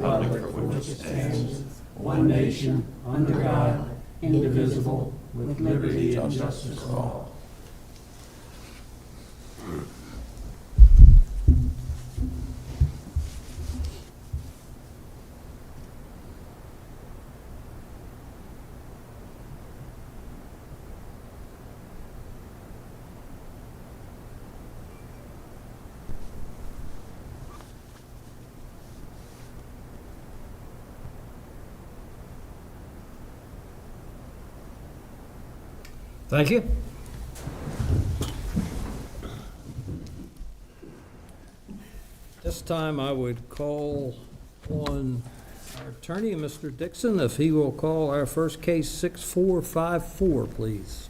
republic for which it stands, one nation, under God, indivisible, with liberty and justice for all. Thank you. This time I would call on our attorney, Mr. Dixon, if he will call our first case 6454, please.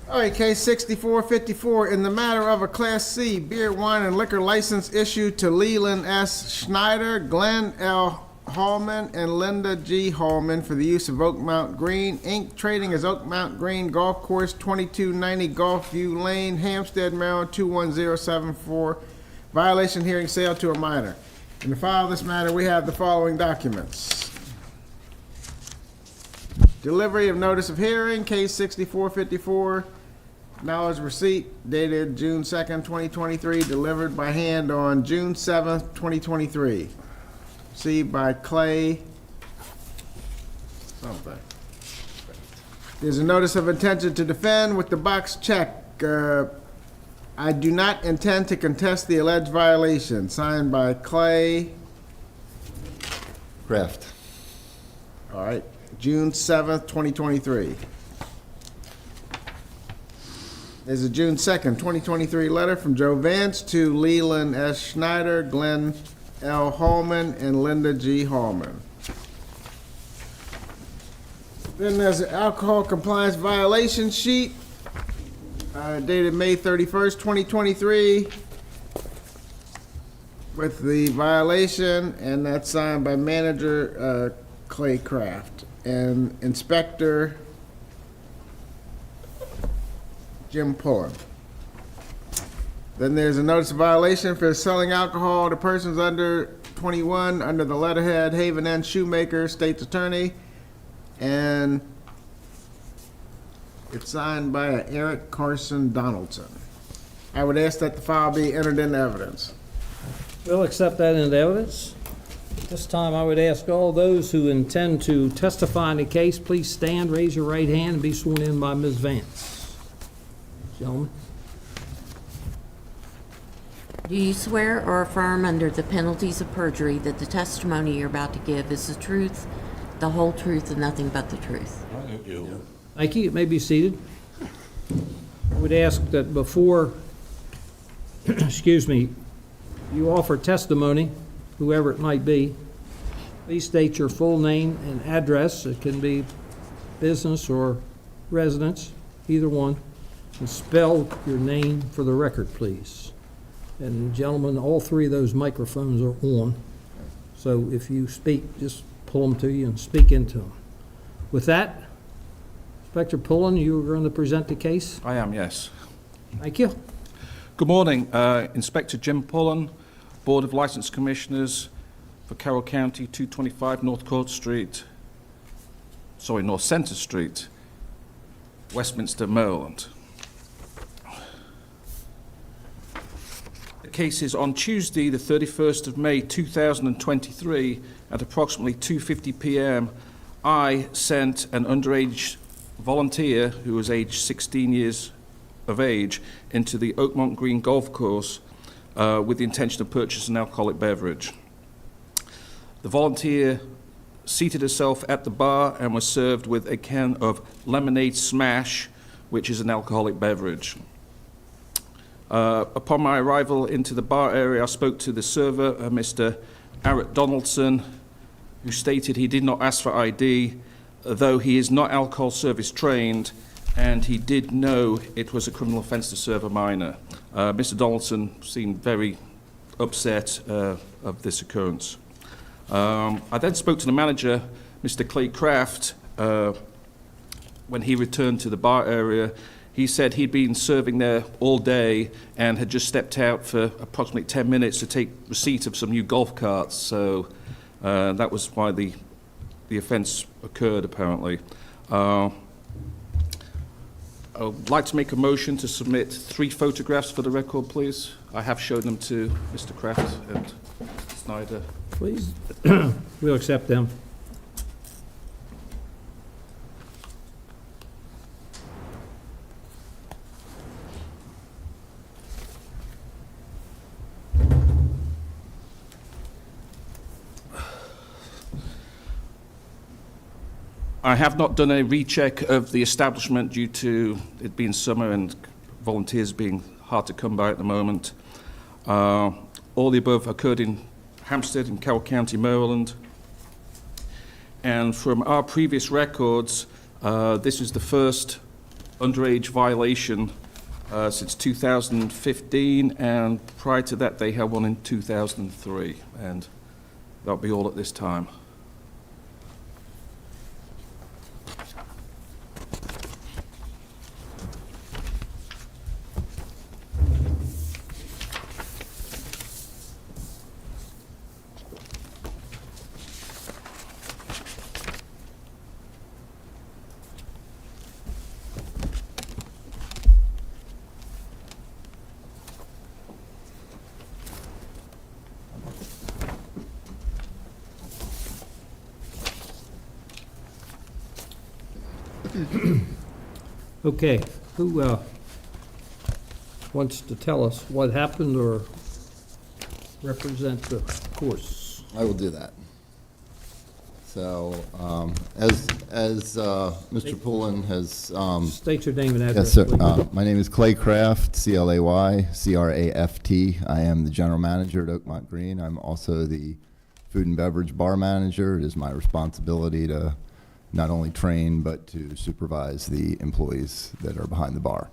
All right, case 6454, in the matter of a Class C beer, wine, and liquor license issued to Leland S. Schneider, Glenn L. Hallman, and Linda G. Hallman for the use of Oakmount Green, Inc., trading as Oakmount Green Golf Course, 2290 Gulfview Lane, Hampstead, Maryland, 21074. Violation hearing sale to a minor. In the file of this matter, we have the following documents. Delivery of notice of hearing, case 6454. Acknowledged receipt dated June 2nd, 2023, delivered by hand on June 7th, 2023. Received by Clay something. There's a notice of intention to defend with the box check. I do not intend to contest the alleged violation. Signed by Clay. Kraft. All right, June 7th, 2023. There's a June 2nd, 2023 letter from Joe Vance to Leland S. Schneider, Glenn L. Hallman, and Linda G. Hallman. Then there's an alcohol compliance violation sheet dated May 31st, 2023, with the violation, and that's signed by manager Clay Kraft and inspector Jim Pullen. Then there's a notice of violation for selling alcohol to persons under 21 under the letterhead Haven Inn Shoemaker, State's Attorney, and it's signed by Eric Carson Donaldson. I would ask that the file be entered into evidence. We'll accept that into evidence. This time I would ask all those who intend to testify in the case, please stand, raise your right hand, and be sworn in by Ms. Vance. Gentlemen. Do you swear or affirm under the penalties of perjury that the testimony you're about to give is the truth, the whole truth, and nothing but the truth? Thank you. You may be seated. I would ask that before, excuse me, you offer testimony, whoever it might be, please state your full name and address. It can be business or residence, either one, and spell your name for the record, please. And gentlemen, all three of those microphones are on, so if you speak, just pull them to you and speak into them. With that, Inspector Pullen, you are going to present the case? I am, yes. Thank you. Good morning, Inspector Jim Pullen, Board of License Commissioners for Carroll County, 225 North Centre Street, Westminster, Maryland. The case is on Tuesday, the 31st of May, 2023, at approximately 2:50 p.m. I sent an underage volunteer who was aged 16 years of age into the Oakmont Green Golf Course with the intention of purchasing an alcoholic beverage. The volunteer seated herself at the bar and was served with a can of lemonade smash, which is an alcoholic beverage. Upon my arrival into the bar area, I spoke to the server, Mr. Eric Donaldson, who stated he did not ask for ID, though he is not alcohol service trained, and he did know it was a criminal offence to serve a minor. Mr. Donaldson seemed very upset of this occurrence. I then spoke to the manager, Mr. Clay Kraft, when he returned to the bar area. He said he'd been serving there all day and had just stepped out for approximately 10 minutes to take receipt of some new golf carts. So That was why the offence occurred, apparently. I would like to make a motion to submit 3 photographs for the record, please. I have shown them to Mr. Kraft and Snyder. Please, we'll accept them. I have not done a recheck of the establishment due to it being summer and volunteers being hard to come by at the moment. All the above occurred in Hampstead in Carroll County, Maryland. And from our previous records, this is the first underage violation since 2015, and prior to that they had one in 2003, and that'll be all at this time. Okay, who wants to tell us what happened or represent the course? I will do that. So, as Mr. Pullen has, State your name and yes, address, sir. please. My name is Clay Craft, C-L-A-Y-C-R-A-F-T. I am the general manager at Oakmont Green. I'm also the food and beverage bar manager. It is my responsibility to not only train, but to supervise the employees that are behind the bar.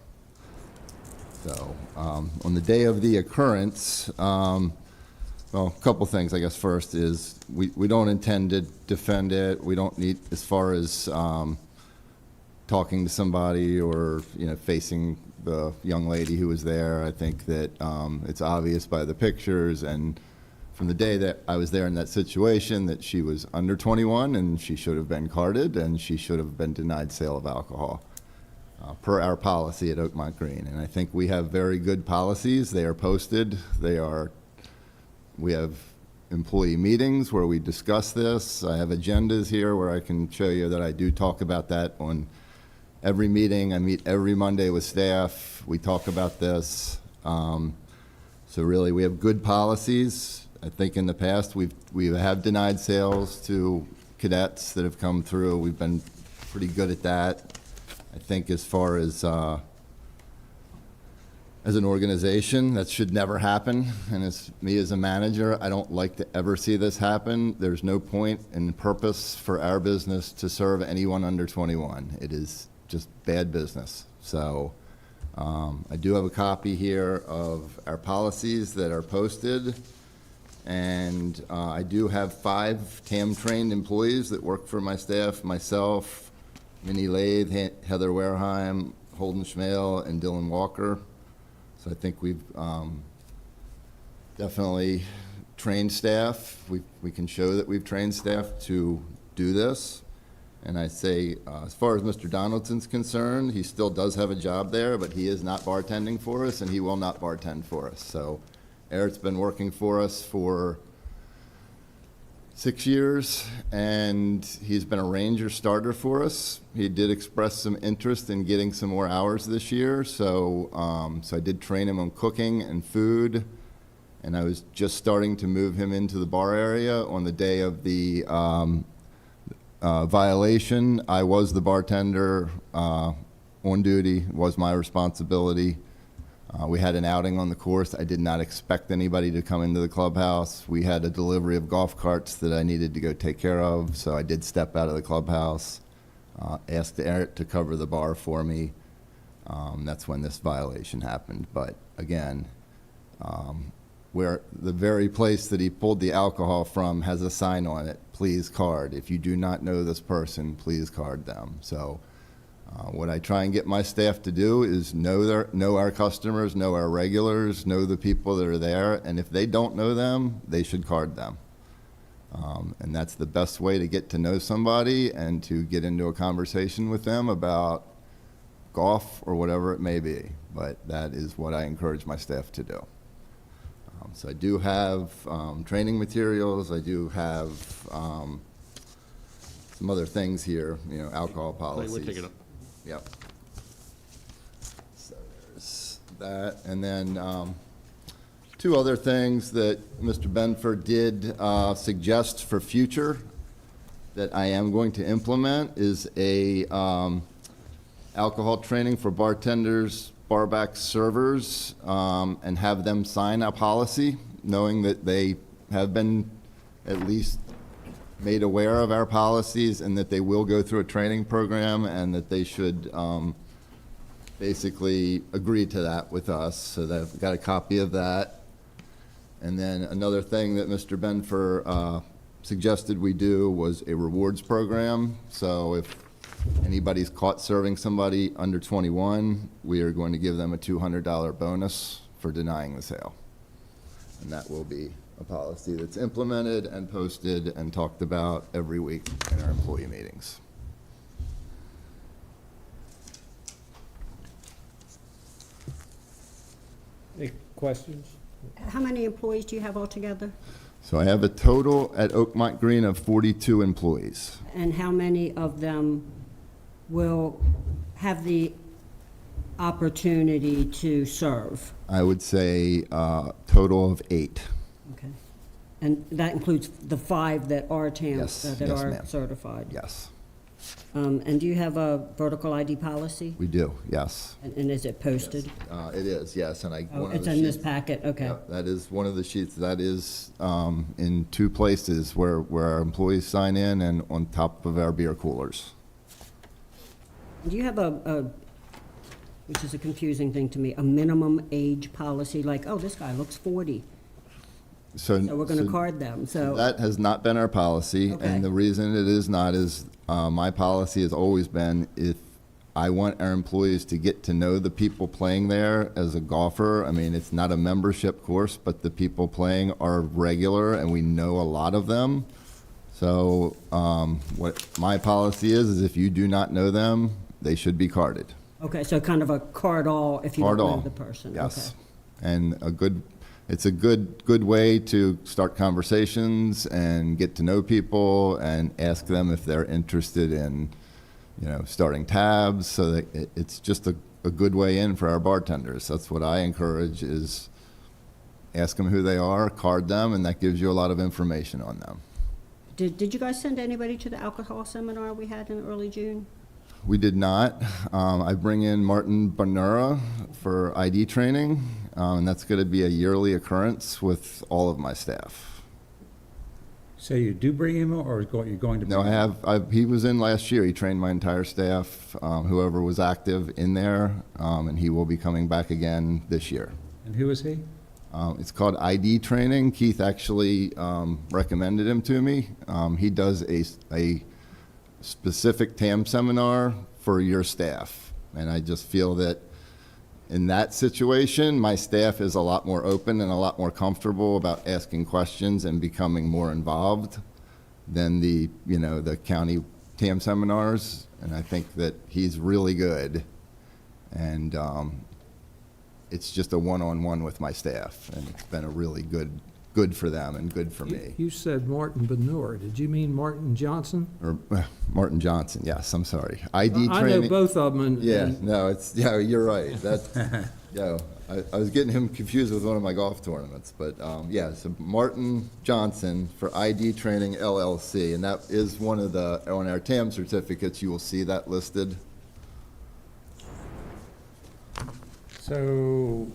So, on the day of the occurrence, well, a couple things, I guess. First is we don't intend to defend it. We don't need, as far as talking to somebody or, you know, facing the young lady who was there. I think that it's obvious by the pictures and from the day that I was there in that situation that she was under 21 and she should have been carded and she should have been denied sale of alcohol per our policy at Oakmont Green. And I think we have very good policies. They are posted. We have employee meetings where we discuss this. I have agendas here where I can show you that I do talk about that on every meeting. I meet every Monday with staff. We talk about this. So really, we have good policies. I think in the past, we have denied sales to cadets that have come through. We've been pretty good at that. I think as far as an organization, that should never happen. And as me as a manager, I don't like to ever see this happen. There's no point and purpose for our business to serve anyone under 21. It is just bad business. So I do have a copy here of our policies that are posted. And I do have 5 TAM-trained employees that work for my staff, myself, Minnie Lathe, Heather Wareheim, Holden Schmale, and Dylan Walker. So I think we've definitely trained staff. We can show that we've trained staff to do this. And I say, as far as Mr. Donaldson's concerned, he still does have a job there, but he is not bartending for us, and he will not bartend for us. So Eric's been working for us for 6 years, and he's been a Ranger starter for us. He did express some interest in getting some more hours this year, so I did train him on cooking and food, and I was just starting to move him into the bar area on the day of the violation. I was the bartender on duty. It was my responsibility. We had an outing on the course. I did not expect anybody to come into the clubhouse. We had a delivery of golf carts that I needed to go take care of, so I did step out of the clubhouse, asked Eric to cover the bar for me. That's when this violation happened. But again, where the very place that he pulled the alcohol from has a sign on it, please card. If you do not know this person, please card them. So what I try and get my staff to do is know our customers, know our regulars, know the people that are there, and if they don't know them, they should card them. And that's the best way to get to know somebody and to get into a conversation with them about golf or whatever it may be. But that is what I encourage my staff to do. So I do have training materials. I do have some other things here, alcohol policies. We'll take it up. Yep. So there's that. And then two other things that Mr. Benford did suggest for future that I am going to implement is a alcohol training for bartenders, barback servers, and have them sign a policy, knowing that they have been at least made aware of our policies and that they will go through a training program and that they should basically agree to that with us. So that I've got a copy of that. And then another thing that Mr. Benfer suggested we do was a rewards program. So if anybody's caught serving somebody under 21, we are going to give them a $200 bonus for denying the sale. And that will be a policy that's implemented and posted and talked about every week in our employee meetings. Any questions? How many employees do you have altogether? So I have a total at Oakmont Green of 42 employees. And how many of them will have the opportunity to serve? I would say total of 8. Okay. And that includes the 5 that are Yes, that yes, are ma'am. certified? Yes, And do you have a vertical ID policy? we do, yes. And is it posted? It is, yes, and Oh, one of it's the in this sheets- packet, okay. Yeah, that is one of the sheets. That is in 2 places where our employees sign in and on top of our beer coolers. Do you have which is a confusing thing to me, a minimum age policy, like, oh, this guy looks 40, so we're going to card them, so. That has not been our policy, Okay. and the reason it is not is my policy has always been if I want our employees to get to know the people playing there as a golfer. I mean, it's not a membership course, but the people playing are regular, and we know a lot of them. So what my policy is if you do not know them, they should be carded. Okay, so kind of a card all if you don't Card know all. the person. Yes. Okay. And it's a good way to start conversations and get to know people and ask them if they're interested in, starting tabs. So that it's just a good way in for our bartenders. That's what I encourage is ask them who they are, card them, and that gives you a lot of information on them. Did you guys send anybody to the alcohol seminar we had in early June? We did not. I bring in Martin Bonura for ID training, and that's going to be a yearly occurrence with all of my staff. So you do bring him, or you're going to? No, bring him? he was in last year. He trained my entire staff, whoever was active in there, and he will be coming back again this year. And who is he? It's called ID training. Keith actually recommended him to me. He does a specific TAM seminar for your staff. And I just feel that in that situation, my staff is a lot more open and a lot more comfortable about asking questions and becoming more involved than the county TAM seminars. And I think that he's really good. And it's just a one-on-one with my staff. And it's been a really good for them and good for me. You said Martin Benur. Did you mean Martin Johnson? Or Martin Johnson, yes, I'm sorry. ID I training. know both of them. Yeah, no, you're right. I was getting him confused with one of my golf tournaments, but so Martin Johnson for ID Training LLC, and that is one of on our TAM certificates, you will see that listed. So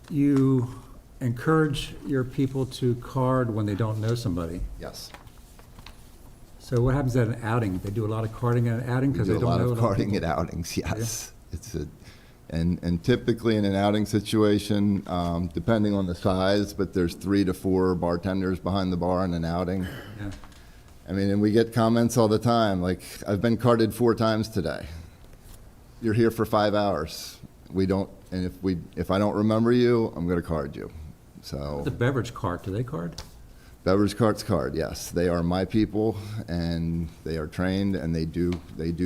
you encourage your people to card when they don't know somebody. Yes. So what happens at an outing? They do a lot of carding at an outing We because do they a don't lot know of a lot of carding people? at outings, yes. And typically in an outing situation, depending on the size, but there's 3 to 4 bartenders behind the bar in an outing. Yeah. I mean, and we get comments all the time, like, I've been carded 4 times today. You're here for 5 hours. And if I don't remember you, I'm gonna card you. So, The beverage cart, do they card? Beverage carts card, yes. They are my people, and they are trained, and they do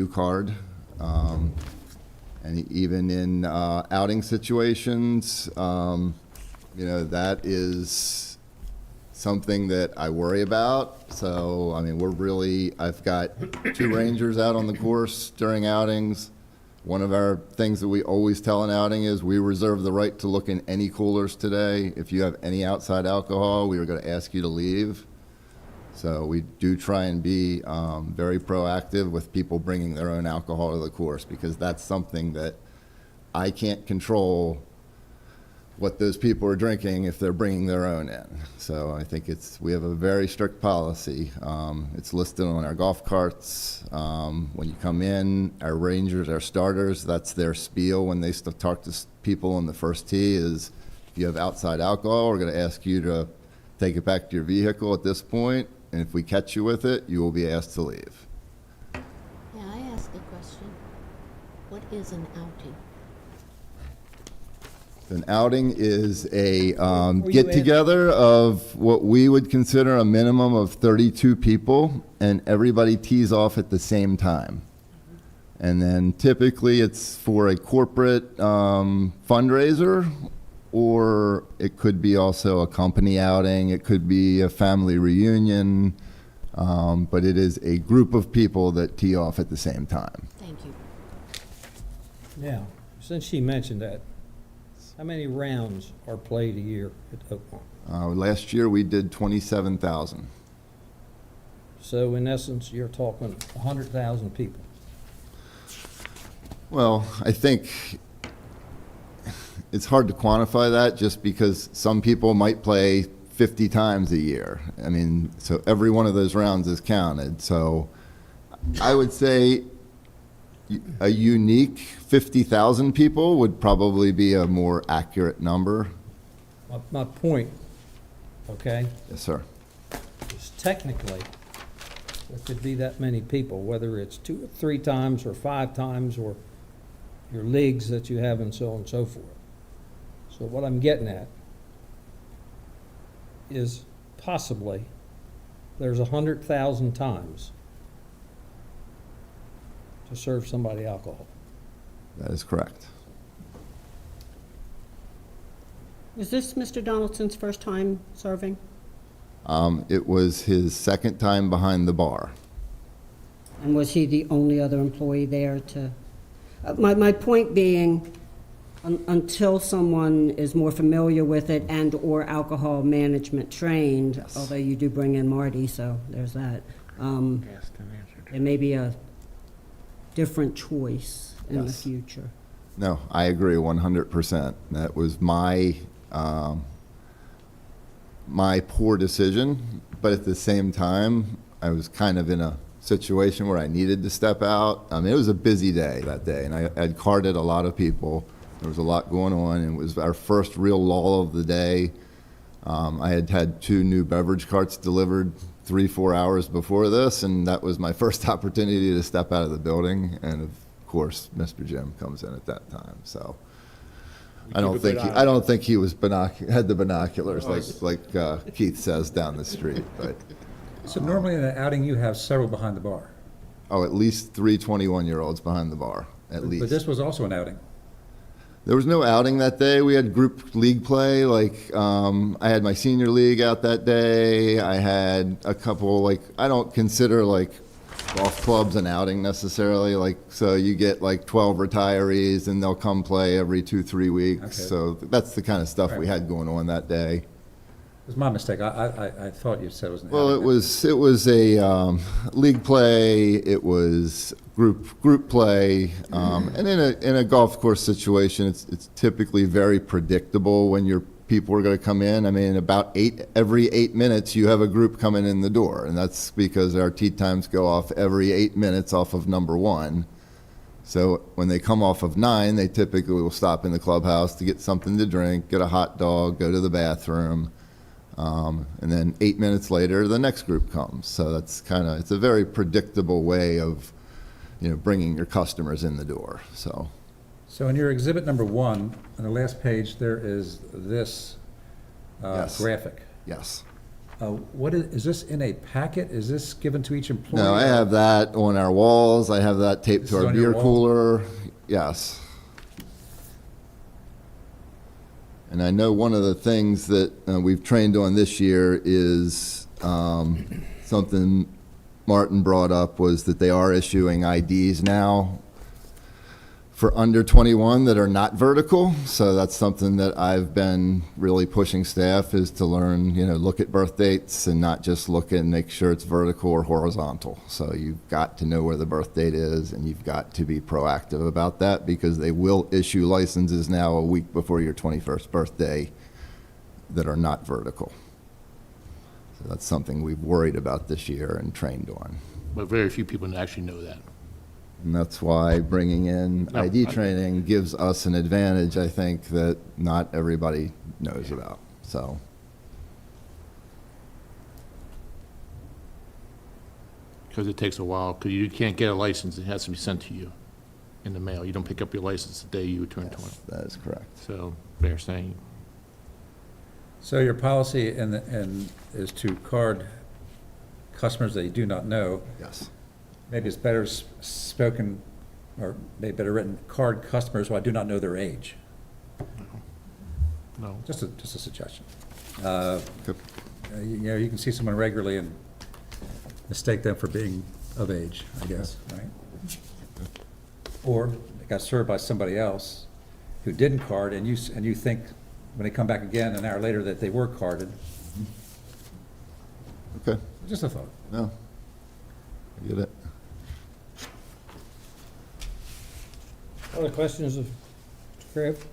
card. And even in outing situations, that is something that I worry about. So, I mean, I've got 2 rangers out on the course during outings. One of our things that we always tell an outing is we reserve the right to look in any coolers today. If you have any outside alcohol, we are going to ask you to leave. So we do try and be very proactive with people bringing their own alcohol to the course, because that's something that I can't control what those people are drinking if they're bringing their own in. So I think we have a very strict policy. It's listed on our golf carts. When you come in, our rangers, our starters, that's their spiel when they talk to people on the first tee is, if you have outside alcohol, we're going to ask you to take it back to your vehicle at this point, and if we catch you with it, you will be asked to leave. May I ask a question? What is an outing? An outing is a you get-together of what we would consider a minimum of 32 people, and everybody tees off at the same time. And then typically it's for a corporate fundraiser, or it could be also a company outing, it could be a family reunion, but it is a group of people that tee off at the same time. Thank you. Now, since she mentioned that, how many rounds are played a year at Oakmont? Last year, we did 27,000. So in essence, you're talking 100,000 people. Well, I think it's hard to quantify that just because some people might play 50 times a year. I mean, so every one of those rounds is counted. So I would say a unique 50,000 people would probably be a more accurate number. My point, okay, Yes, sir. is technically, there could be that many people, whether it's 2 or 3 times or 5 times, or your leagues that you have and so on and so forth. So what I'm getting at is possibly there's 100,000 times to serve somebody alcohol. That is correct. Was this Mr. Donaldson's first time serving? It was his second time behind the bar. And was he the only other employee there to, my point being, until someone is more familiar with it and/or alcohol management trained, Yes. although you do bring in Marty, so there's that, it may be a different choice in the Yes. future. No, I agree 100%. That was my poor decision, but at the same time, I was kind of in a situation where I needed to step out. I mean, it was a busy day that day, and I had carded a lot of people. There was a lot going on, and it was our first real lull of the day. I had had 2 new beverage carts delivered 3-4 hours before this, and that was my first opportunity to step out of the building. And of course, Mr. Jim comes in at that time. So I don't think he was had the binoculars like Keith says down the street. But So normally in an outing, you have several behind the bar. at least 3 21-year-olds behind the bar, at least. But this was also an outing. There was no outing that day. We had group league play. I had my senior league out that day. I had a couple, I don't consider golf clubs an outing necessarily. So you get 12 retirees and they'll come play every 2-3 weeks. Okay. So that's the kind of stuff we Right. had going on that day. It was my mistake. I thought you said it was an Well, outing. it was a league play. It was group play, and in a golf course situation, it's typically very predictable when your people are going to come in. I mean, about every 8 minutes, you have a group coming in the door, and that's because our tee times go off every 8 minutes off of number 1. So when they come off of 9, they typically will stop in the clubhouse to get something to drink, get a hot dog, go to the bathroom. And then 8 minutes later, the next group comes. So it's a very predictable way of, bringing your customers in the door. So So in your exhibit number 1, on the last page, there is this Yes. graphic. yes, What is this in a packet? Is this given to each employee? No, I have that on our walls. I have that taped This to is our on your beer wall? cooler. Yes. And I know one of the things that we've trained on this year is something Martin brought up was that they are issuing IDs now for under 21 that are not vertical. So that's something that I've been really pushing staff is to learn, look at birth dates and not just look and make sure it's vertical or horizontal. So you've got to know where the birth date is and you've got to be proactive about that because they will issue licenses now a week before your 21st birthday that are not vertical. So that's something we've worried about this year and trained on. But very few people actually know that. And that's why bringing in No, ID I- training gives us an advantage, I think, that not everybody knows about, so. Because it takes a while, because you can't get a license, it has to be sent to you in the mail. You don't pick up your license the day you turn 20. That is correct. So they're saying, So your policy is to card customers that you do not know. Yes. Maybe it's better spoken, or maybe better written, card customers who I do not know their age. no. Just a suggestion. Good. You can see someone regularly and mistake them for being of age, I guess, right? Or they got served by somebody else who didn't card, and you think, when they come back again an hour later, that they were carded. Okay, Just a thought. no. I get it. Other questions of Mr. Kraft?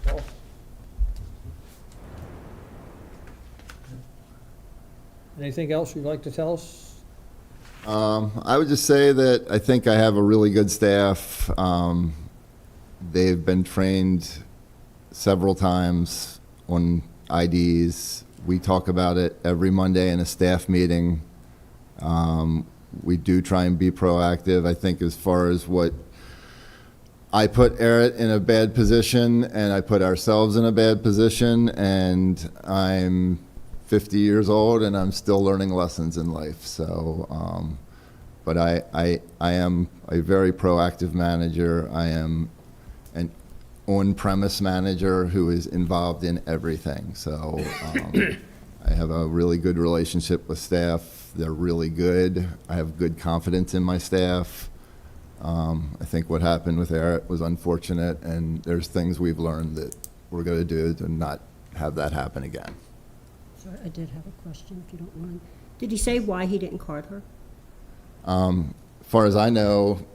Paul? Anything else you'd like to tell us? I would just say that I think I have a really good staff. They've been trained several times on IDs. We talk about it every Monday in a staff meeting. We do try and be proactive. I think as far as what I put Eric in a bad position and I put ourselves in a bad position, and I'm 50 years old and I'm still learning lessons in life. So, but I am a very proactive manager. I am an on-premise manager who is involved in everything. So I have a really good relationship with staff. They're really good. I have good confidence in my staff. I think what happened with Eric was unfortunate, and there's things we've learned that we're going to do to not have that happen again. Sorry, I did have a question, if you don't mind. Did he say why he didn't card her? As far as I know,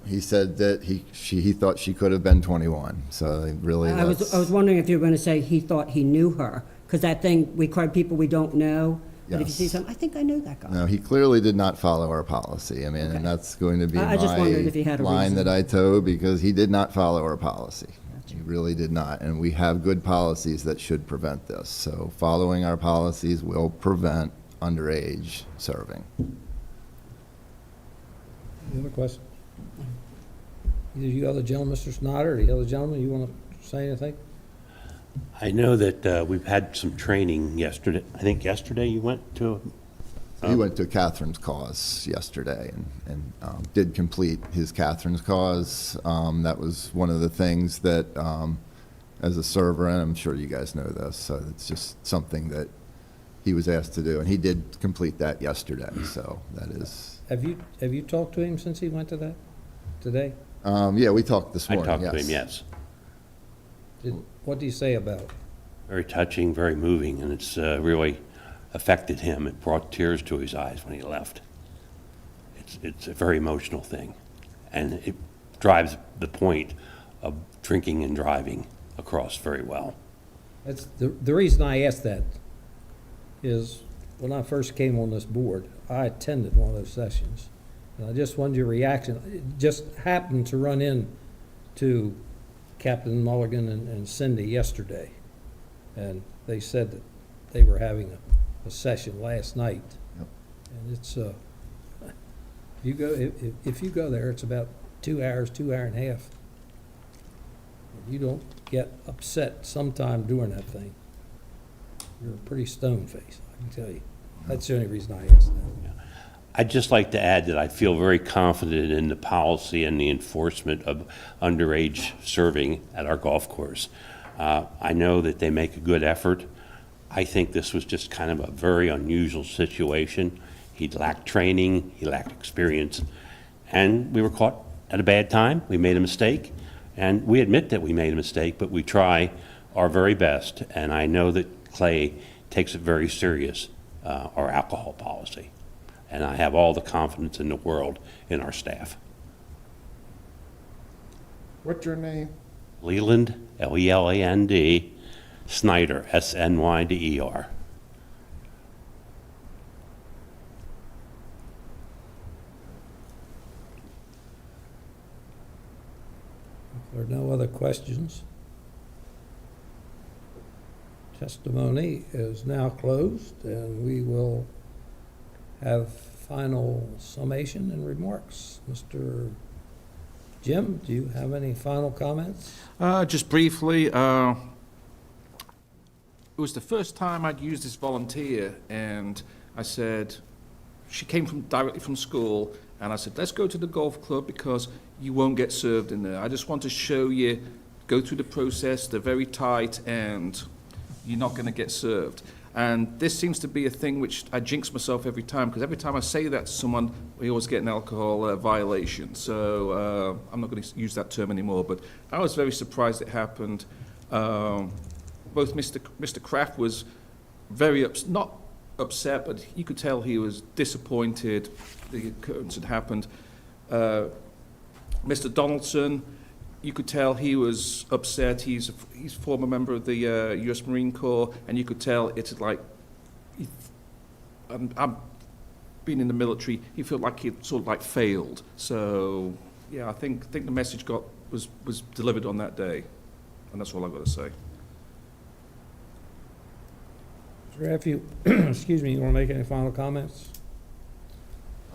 he said that he thought she could have been 21. So really, I was wondering if you were going to say he thought he knew her, because that thing, we card people we don't know, but if you see Yes. something, I think I knew that guy. No, he clearly did not follow our policy. I mean, Okay. and that's going to be I just wondered if he had a my line reason. that I toe, because he did not follow our policy. He really did not. And we have good policies that should prevent this. So following our policies will prevent underage serving. Any other questions? Either you other gentleman, Mr. Snyder, or the other gentleman, you want to say anything? I know that we've had some training yesterday. I think yesterday you went to, He went to Catherine's Cause yesterday and did complete his Catherine's Cause. That was one of the things that, as a server, and I'm sure you guys know this, so it's just something that he was asked to do, and he did complete that yesterday, so that is, Have you talked to him since he went to that today? yeah, we talked this I morning, talked to him, yes. What do you say about it? Very touching, very moving, and it's really affected him. It brought tears to his eyes when he left. It's a very emotional thing, and it drives the point of drinking and driving across very well. That's the reason I asked that is when I first came on this board, I attended one of those sessions. And I just wondered your reaction. It just happened to run in to Captain Mulligan and Cindy yesterday. And they said that they were having a session last night. Yep. And it's, if you go there, it's about 2 hours, 2 hour and a half. You don't get upset sometime during that thing. You're a pretty stone-faced, I can tell you. That's the only reason I asked that. I'd just like to add that I feel very confident in the policy and the enforcement of underage serving at our golf course. I know that they make a good effort. I think this was just kind of a very unusual situation. He lacked training, he lacked experience, and we were caught at a bad time. We made a mistake, and we admit that we made a mistake, but we try our very best, and I know that Clay takes it very serious, our alcohol policy. And I have all the confidence in the world in our staff. What's your name? Leland, Leland, Snyder, Snyder. If there are no other questions, testimony is now closed, and we will have final summation and remarks. Mr. Jim, do you have any final comments? Just briefly, it was the first time I'd used this volunteer, and I said, she came directly from school, and I said, let's go to the golf club because you won't get served in there. I just want to show you, go through the process, they're very tight, and you're not going to get served. And this seems to be a thing which I jinx myself every time, because every time I say that to someone, we always get an alcohol violation. So I'm not going to use that term anymore, but I was very surprised it happened. Both Mr. Kraft was very not upset, but you could tell he was disappointed the occurrence had happened. Mr. Donaldson, you could tell he was upset. He's a former member of the U.S. Marine Corps, and you could tell it's like, I'm being in the military, he felt like he sort of like failed. So yeah, I think the message was delivered on that day, and that's all I've got to say. If you, excuse me, you want to make any final comments?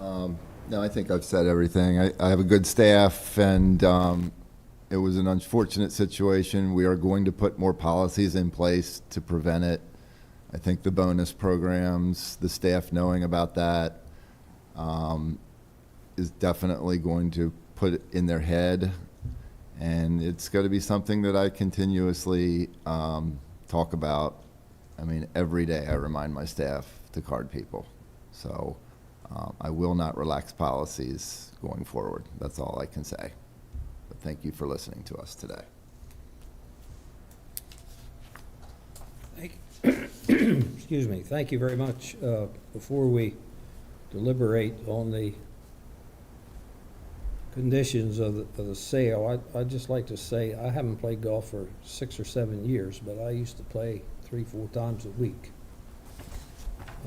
No, I think I've said everything. I have a good staff, and it was an unfortunate situation. We are going to put more policies in place to prevent it. I think the bonus programs, the staff knowing about that, is definitely going to put it in their head. And it's going to be something that I continuously talk about. I mean, every day I remind my staff to card people. So I will not relax policies going forward. That's all I can say. But thank you for listening to us today. Excuse me. Thank you very much. Before we deliberate on the conditions of the sale, I'd just like to say I haven't played golf for 6 or 7 years, but I used to play 3-4 times a week.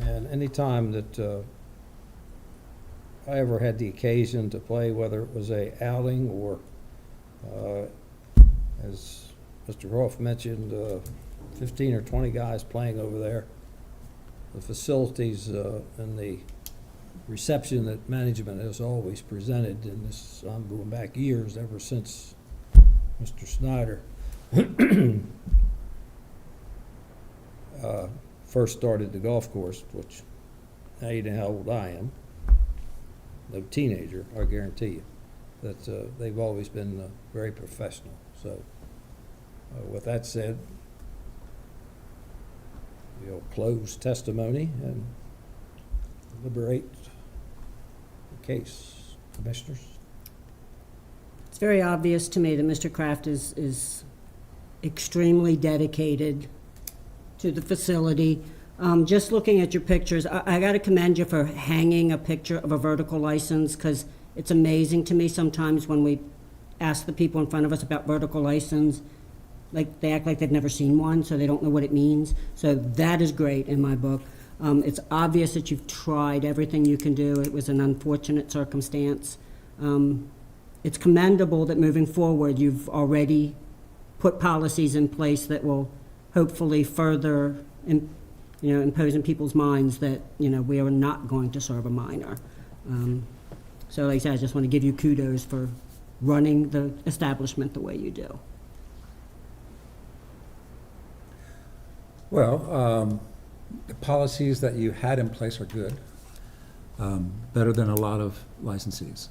And any time that I ever had the occasion to play, whether it was a outing or, as Mr. Rolfe mentioned, 15 or 20 guys playing over there, the facilities and the reception that management has always presented, and this, I'm going back years, ever since Mr. Snyder first started the golf course, which now you know how old I am. No teenager, I guarantee you, that they've always been very professional. So with that said, we'll close testimony and deliberate the case. Commissioners? It's very obvious to me that Mr. Kraft is extremely dedicated to the facility. Just looking at your pictures, I got to commend you for hanging a picture of a vertical license, because it's amazing to me sometimes when we ask the people in front of us about vertical license, like they act like they've never seen one, so they don't know what it means. So that is great in my book. It's obvious that you've tried everything you can do. It was an unfortunate circumstance. It's commendable that moving forward you've already put policies in place that will hopefully further impose in people's minds that, we are not going to serve a minor. So like I said, I just want to give you kudos for running the establishment the way you do. Well, the policies that you had in place are good, better than a lot of licensees.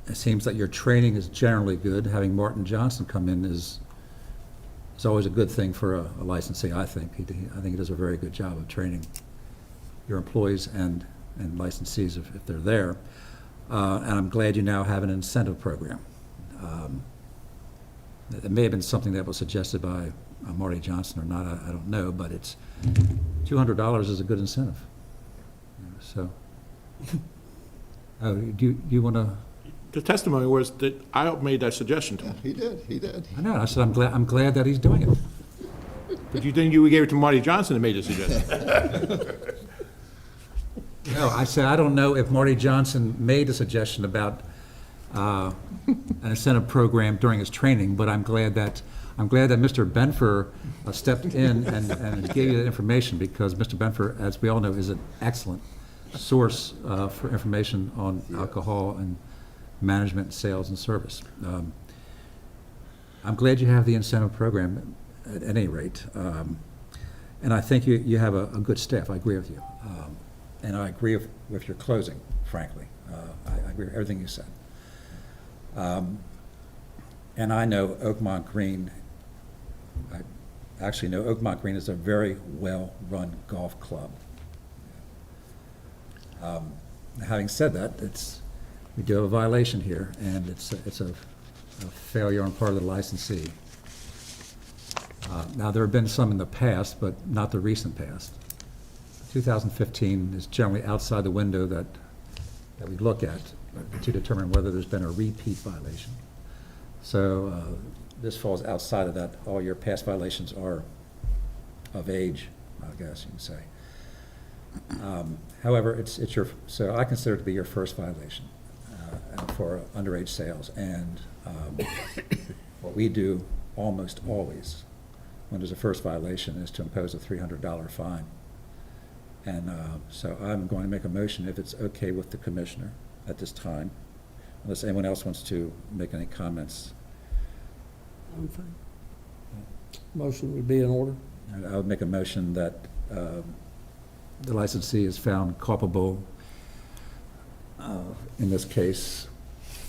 It seems that your training is generally good. Having Martin Johnson come in is always a good thing for a licensee, I think. I think he does a very good job of training your employees and licensees if they're there. And I'm glad you now have an incentive program. It may have been something that was suggested by Marty Johnson or not, I don't know, but it's, $200 is a good incentive. So, do you want to? The testimony was that I made that suggestion to him. He did. I know, I said, I'm glad that he's doing it. But you think you gave it to Marty Johnson and made the suggestion? No, I said, I don't know if Marty Johnson made a suggestion about an incentive program during his training, but I'm glad that Mr. Benfer stepped in and gave you that information, because Mr. Benfer, as we all know, is an excellent source for information on alcohol and management, sales, and service. I'm glad you have the incentive program at any rate. And I think you have a good staff. I agree with you. And I agree with your closing, frankly. I agree with everything you said. And I know Oakmont Green, I actually know Oakmont Green is a very well-run golf club. Having said that, we do have a violation here, and it's a failure on part of the licensee. Now, there have been some in the past, but not the recent past. 2015 is generally outside the window that we look at to determine whether there's been a repeat violation. So this falls outside of that. All your past violations are of age, I guess you can say. However, so I consider it to be your first violation for underage sales. And what we do almost always when there's a first violation is to impose a $300 fine. And so I'm going to make a motion, if it's okay with the commissioner at this time, unless anyone else wants to make any comments. I'm fine. Motion would be in order. I would make a motion that the licensee is found culpable in this case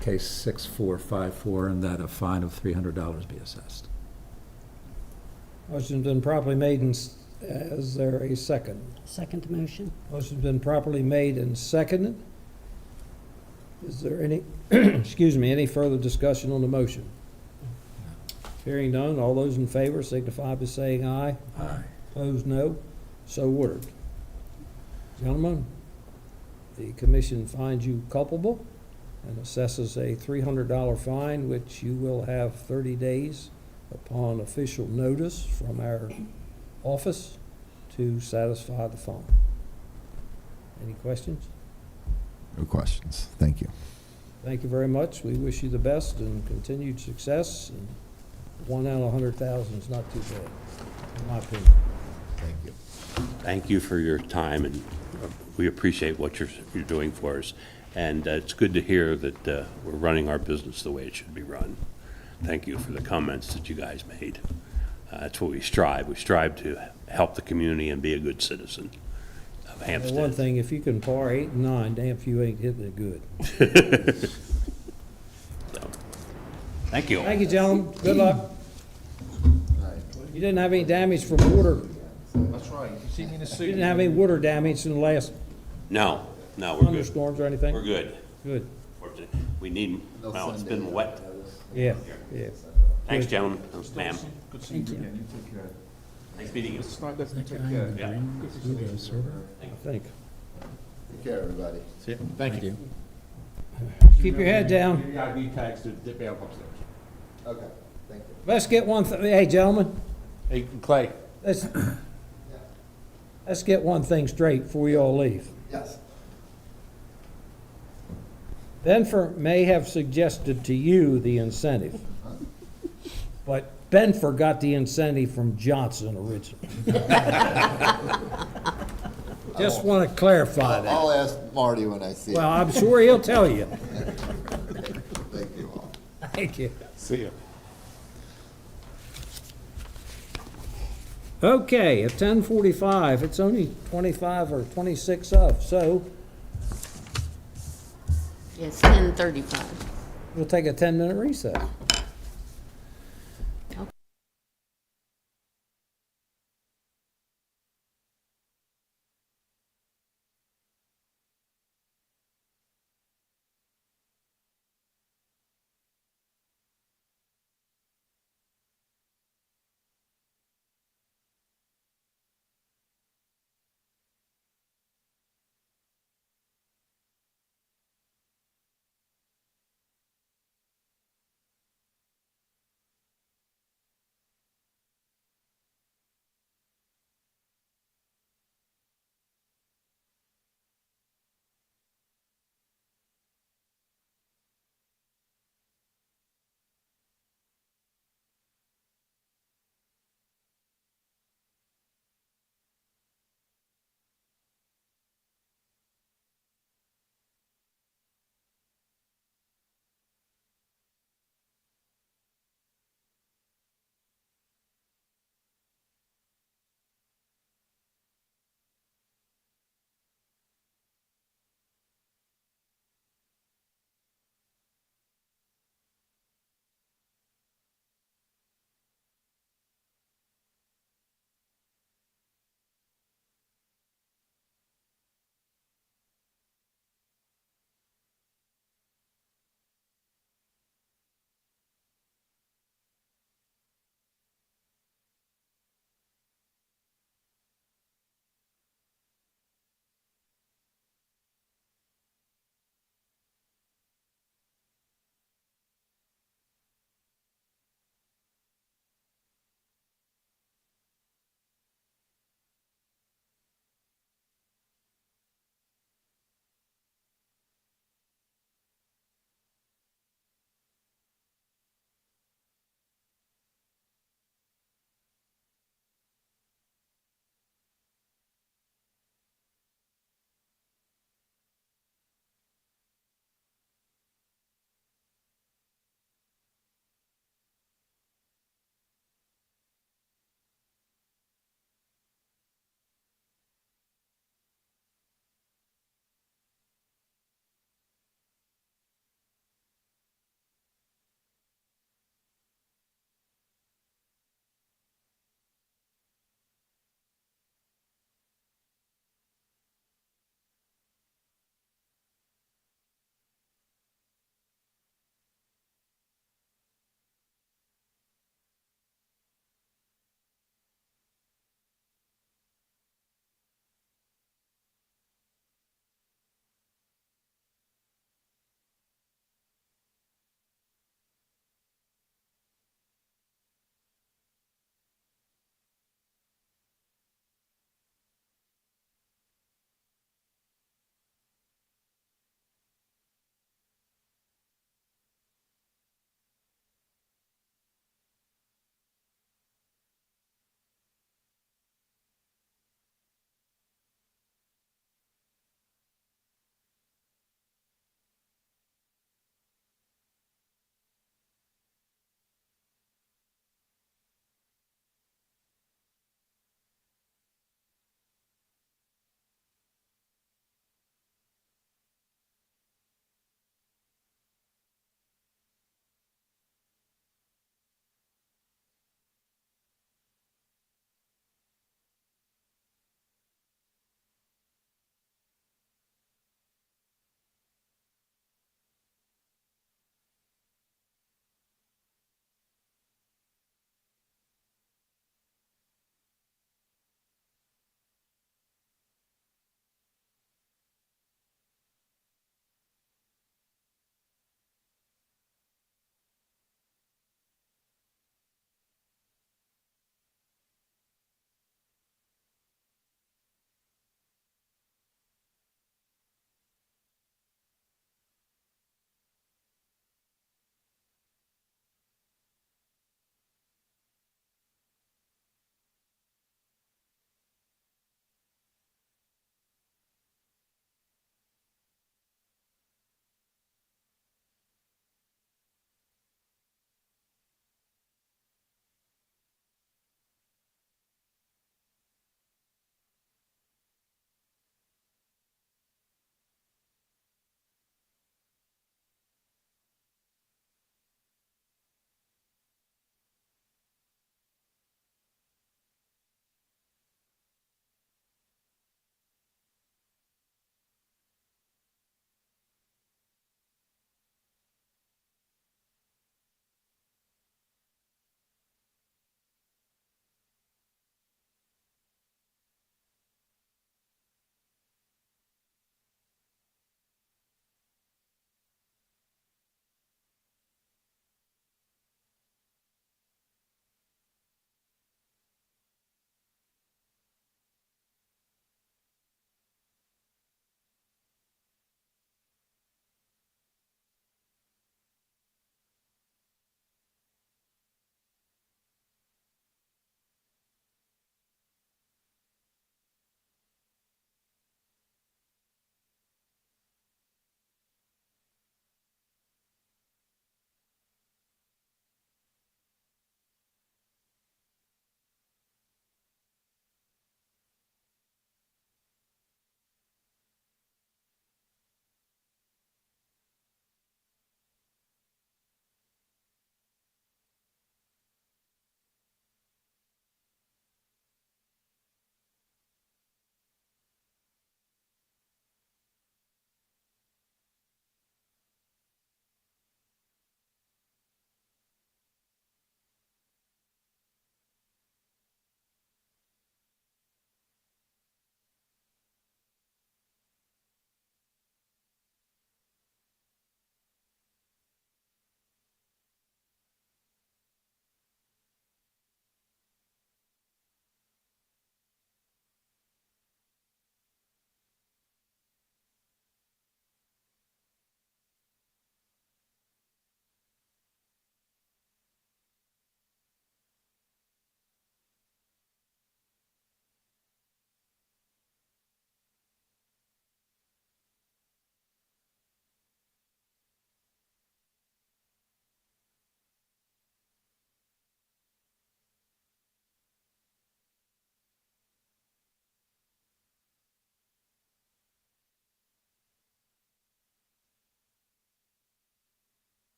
6454, and that a fine of $300 be assessed. Motion's been properly made, and is there a second? Second motion. Motion's been properly made and seconded. Is there any, excuse me, any further discussion on the motion? Hearing none, all those in favor signify by saying aye. Aye. Opposed, no. So ordered. Gentlemen, the commission finds you culpable and assesses a $300 fine, which you will have 30 days upon official notice from our office to satisfy the fine. Any questions? No questions. Thank you. Thank you very much. We wish you the best and continued success. And 1 out of 100,000 is not too bad, in my opinion. Thank you. Thank you for your time, and we appreciate what you're doing for us. And it's good to hear that we're running our business the way it should be run. Thank you for the comments that you guys made. That's what we strive. We strive to help the community and be a good citizen of And Hampstead. one thing, if you can par 8 and 9, damn if you ain't hitting it good. So, thank you. Thank you, gentlemen. Good luck. You didn't have any damage from water. That's right. You see me in the You suit. didn't have any water damage in the last No, we're good. thunderstorms or anything? We're good. Good. We need, well, it's been wet. Yeah, yeah. Thanks, gentlemen, ma'am. Good to see you again. You take care. Nice meeting you. It's not, take care. Yeah. I think. Take care, everybody. Thank you. Keep your head down. Give your ID tags to the bail upstairs. Okay, thank you. Let's get one, hey, gentlemen, Hey, Clay, let's get one thing straight before you all leave. Yes. Benfer may have suggested to you the incentive, but Benfer got the incentive from Johnson originally. Just want to clarify that. I'll ask Marty when I see him. Well, I'm sure he'll tell you. Thank you all. Thank you. see ya. Okay, at 10:45, it's only 25 or 26 of, so Yes, 10:35. we'll take a 10-minute recess.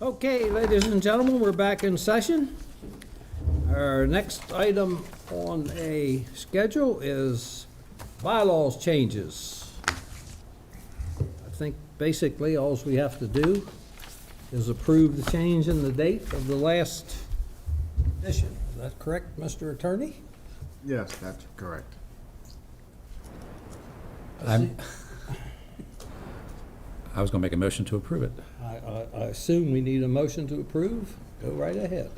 Okay, ladies and gentlemen, we're back in session. Our next item on a schedule is bylaws changes. I think basically all we have to do is approve the change in the date of the last edition. Is that correct, Mr. Attorney? Yes, that's correct. I was going to make a motion to approve it. I assume we need a motion to approve. Go right ahead.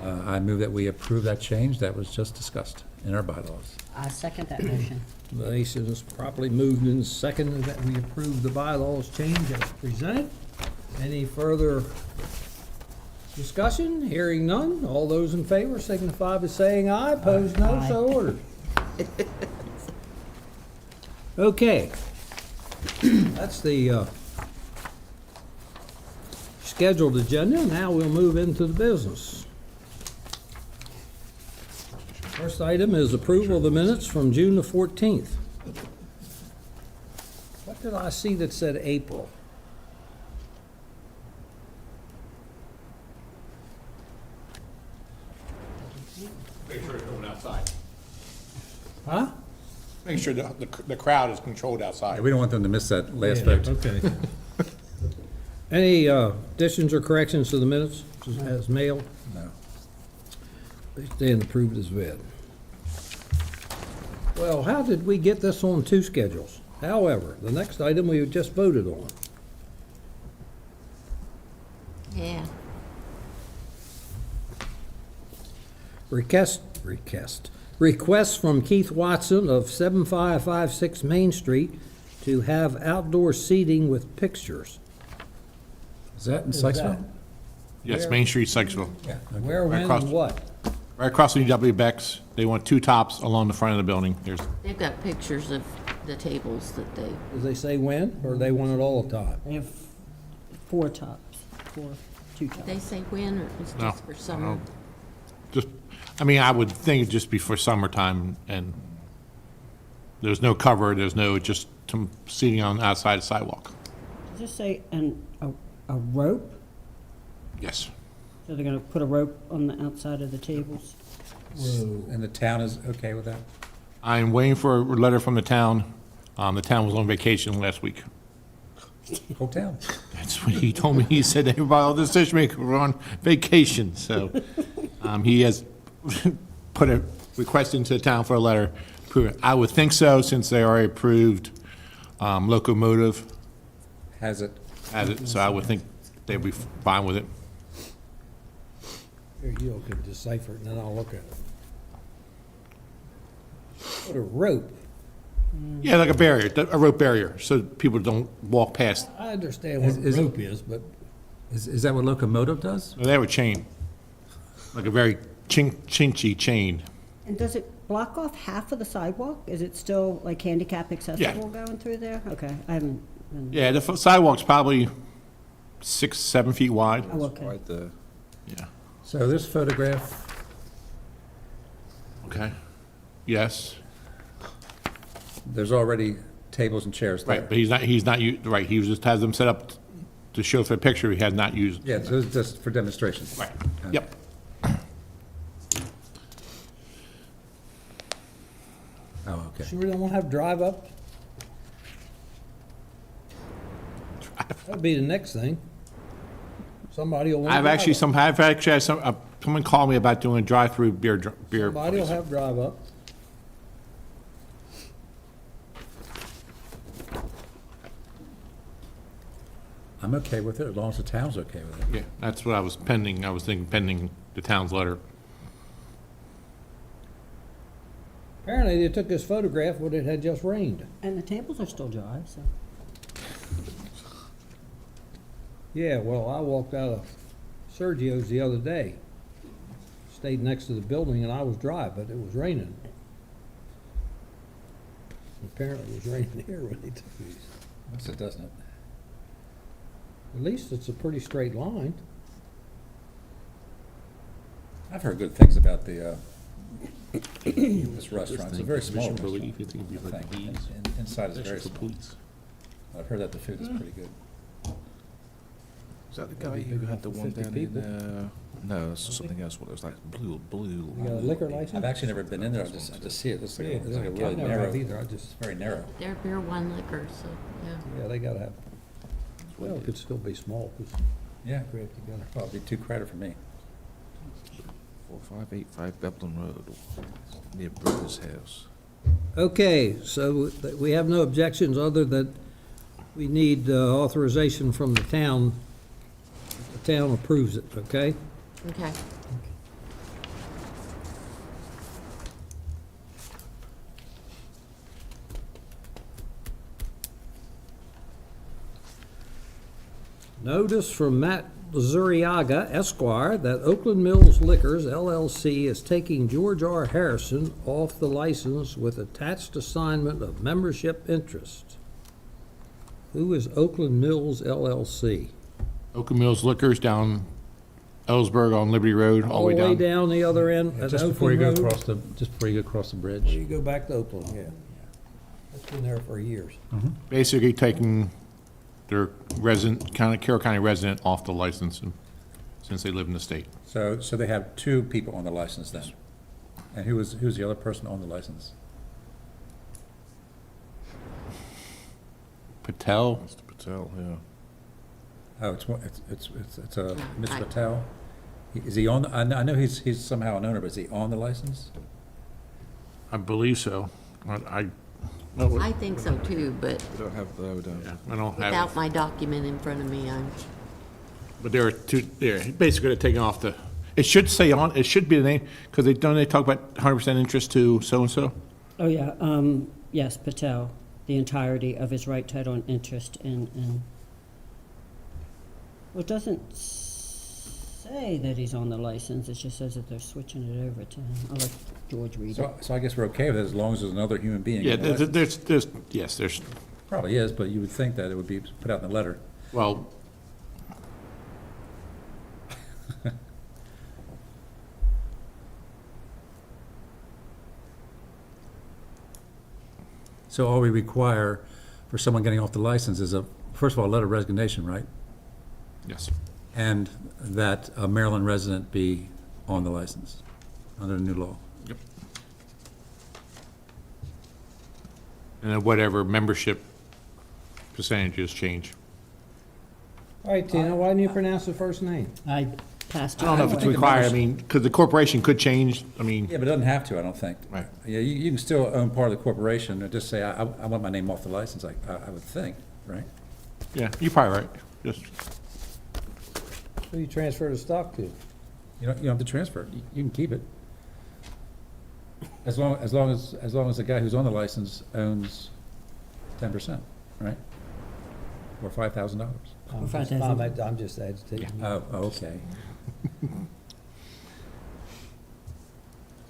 I move that we approve that change that was just discussed in our bylaws. I second that motion. The motion is properly moved and seconded that we approve the bylaws change as presented. Any further discussion? Hearing none. All those in favor signify by saying aye. Opposed, no. Aye. So ordered. Okay. That's the scheduled agenda. Now we'll move into the business. First item is approval of the minutes from June the 14th. What did I see that said April? Make sure it's going outside. Huh? Make sure the crowd is controlled outside. We don't want them to miss that last vote. Okay. Any additions or corrections to the minutes as mailed? No. They stand approved as read. Well, how did we get this on two schedules? However, the next item we just voted on. Yeah. Request from Keith Watson of 7556 Main Street to have outdoor seating with pictures. Is that in Is Sykesville? Yes, Main Street, Sykesville. Yeah. Where, Right when, across- and what? Right across from UW Beck's. They want two tops along the front of the building. There's, They've got pictures of the tables that they, Does they say when, or they want it all the time? They have four tops, two tops. they say when, or it's No, just for summer? just, I mean, I would think it'd just be for summertime, and there's no cover, there's no, just some seating on outside the sidewalk. Does this say a rope? Yes. So they're gonna put a rope on the outside of the tables? And the town is okay with that? I'm waiting for a letter from the town. The town was on vacation last week. Whole town. That's what he told me. He said everybody, all the decision makers were on vacation, so he has put a request into the town for a letter. I would think so, since they already approved Locomotive Has it? as it, so I would think they'd be fine with it. Here, you can decipher it, and then I'll look at it. Put a rope. Yeah, like a barrier, a rope barrier, so people don't walk past. I understand what Is a it- rope is, but Is that what Locomotive does? They have a chain, like a very chinchy chain. And does it block off half of the sidewalk? Is it still like handicap accessible going through there? Okay, I haven't. Yeah, the sidewalk's probably 6, 7 feet wide. Oh, okay. Yeah. So this photograph, Okay. Yes. there's already tables and chairs there. Right, but he's not, right, he just has them set up to show for a picture, he has not used. Yeah, so it's just for demonstration. Right, yep. Oh, okay. sure we don't want to have drive-up? That'd be the next thing. Somebody will want I've actually had someone call me about doing a drive-through beer. Somebody will place. have drive-up. I'm okay with it, as long as the town's okay with it. Yeah, that's what I was pending, I was thinking pending the town's letter. Apparently, they took this photograph when it had just rained. And the tables are still dry, so. Yeah, well, I walked out of Sergio's the other day. Stayed next to the building and I was dry, but it was raining. Apparently it was raining here when they took these. What's it, doesn't it? At least it's a pretty straight line. I've heard good things about the, this restaurant. It's a very small Sufficient restaurant, relief, you think it'd be I like think. these? And inside is very Especially for small. police. I've heard that the food is pretty good. Is that the guy who had the one 50 down people. in, no, that's something else, what it was like, blue. You got a liquor license? I've actually never been in there, I just see it, it's like, it's like a I've really never narrow, have either, I it's just, very narrow. They're beer, wine, liquor, so, yeah. yeah, they gotta have, well, it could still be small, because Yeah, great together. well, it'd be too crowded for me. 4585 Beblin Road, near Brother's house. Okay, so we have no objections other than we need authorization from the town. The town approves it, okay? Okay. Notice from Matt Zuriaga Esquire that Oakland Mills Liquors LLC is taking George R. Harrison off the license with attached assignment of membership interest. Who is Oakland Mills LLC? Oakland Mills Liquors down Ellsberg on Liberty Road, all the way down. down the other end at Just before you go Oakland Road? across the, just before you go across the bridge. You go back to Oakland, yeah. It's been there for years. Basically taking their resident, Carroll County resident off the license and- since they live in the state. So they have two people on the license then? And who's the other person on the license? Patel, Mr. Patel, yeah. Oh, it's Mr. I- Patel? Is he on, I know he's somehow an owner, but is he on the license? I believe so. I I think so too, but We don't have, we don't. yeah, I don't have, without my document in front of me, I'm, but there are two, basically they're taking off the, it should say on, it should be the name, because they talk about 100% interest to so-and-so? Oh, yeah, yes, Patel, the entirety of his right, title, and interest in, well, it doesn't say that he's on the license, it just says that they're switching it over to him. I'll let George read it. So I guess we're okay with it as long as there's another human being. Yeah, on the license. there's, Probably is, but you would think that it would be put out in the letter. well, So all we require for someone getting off the license is first of all, a letter of resignation, right? yes. And that a Maryland resident be on the license under the new law. And then whatever membership percentages change. All right, Tina, why didn't you pronounce the first name? I passed I don't know if it's required, I mean, because the corporation could change, I mean, Yeah, but it doesn't have to, I don't think. Right. Yeah, you can still own part of the corporation and just say, I want my name off the license, I would think, right? yeah, you're probably right. Just, Who you transfer the stock to? You don't have to transfer it, you can keep it. As long as the guy who's on the license owns 10%, right? Or $5,000. I'm just agitating. Oh, okay.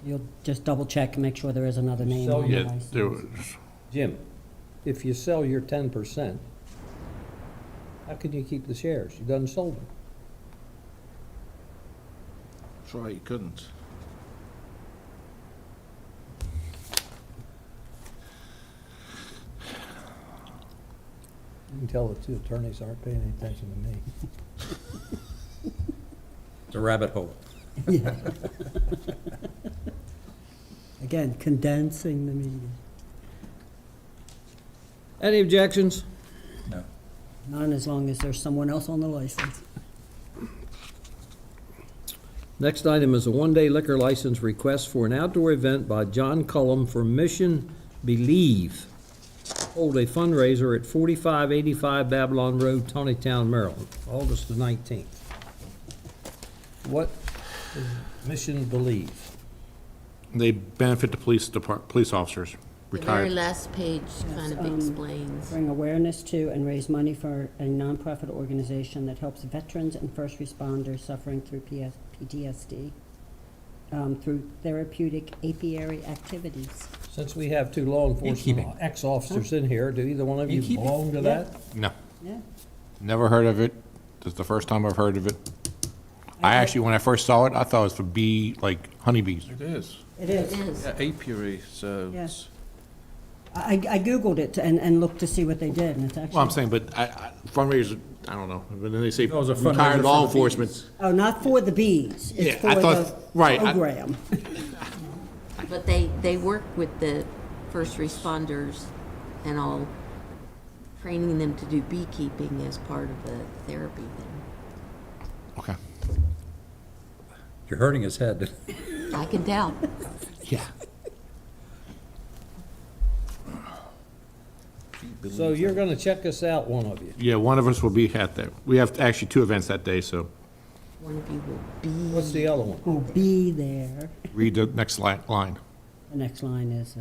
You'll just double check and make sure there is another name So, on the yeah, license. there was, Jim, if you sell your 10%, how can you keep the shares? You done sold them. That's right, you couldn't. You can tell the two attorneys aren't paying any attention to me. It's a rabbit hole. Again, condensing the meeting. Any objections? No. None as long as there's someone else on the license. Next item is a one-day liquor license request for an outdoor event by John Cullum for Mission Believe. Hold a fundraiser at 4585 Babylon Road, Tawnytown, Maryland, August the 19th. What is Mission Believe? they benefit the police officers, the very retired. last page kind of explains. Bring awareness to and raise money for a nonprofit organization that helps veterans and first responders suffering through PTSD through therapeutic apiary activities. Since we have two law enforcement ex-officers in here, do either one of you Beekeeping. belong to that? No, Yeah. never heard of it. This is the first time I've heard of it. I actually, when I first saw it, I thought it was for honeybees. It is. It It is. is. Yeah, apiary, so Yeah. it's I Googled it and looked to see what they did, and it's actually. Well, I'm saying, but fundraisers, I don't know, but then they say No, it was a fundraiser retired for law the enforcement. Oh, not for the bees. Yeah, It's I for thought- the right, I- program. But they work with the first responders and all, training them to do beekeeping as part of the therapy thing. Okay, You're hurting his head. I can tell. yeah. So you're gonna check us out, one of you. Yeah, one of us will be at there. We have actually 2 events that day, so One of you will be. What's the other one? Will be there. read the next line. The next line is,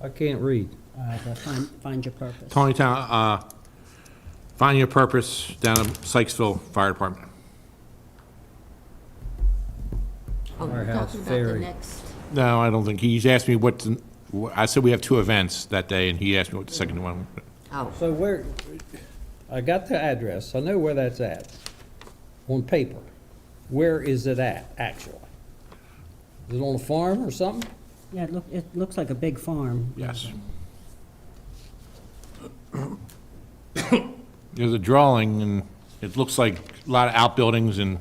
I can't read. the find your purpose. Tony Town, find your purpose down at Sykesville Fire Department. Oh, you're Firehouse talking about the Ferry. next. No, I don't think, he's asked me I said we have 2 events that day, and he asked me what the second one. Oh, So where, I got the address, I know where that's at, on paper. Where is it at, actually? Is it on a farm or something? Yeah, it looks like a big farm. Yes. There's a drawing, and it looks like a lot of outbuildings and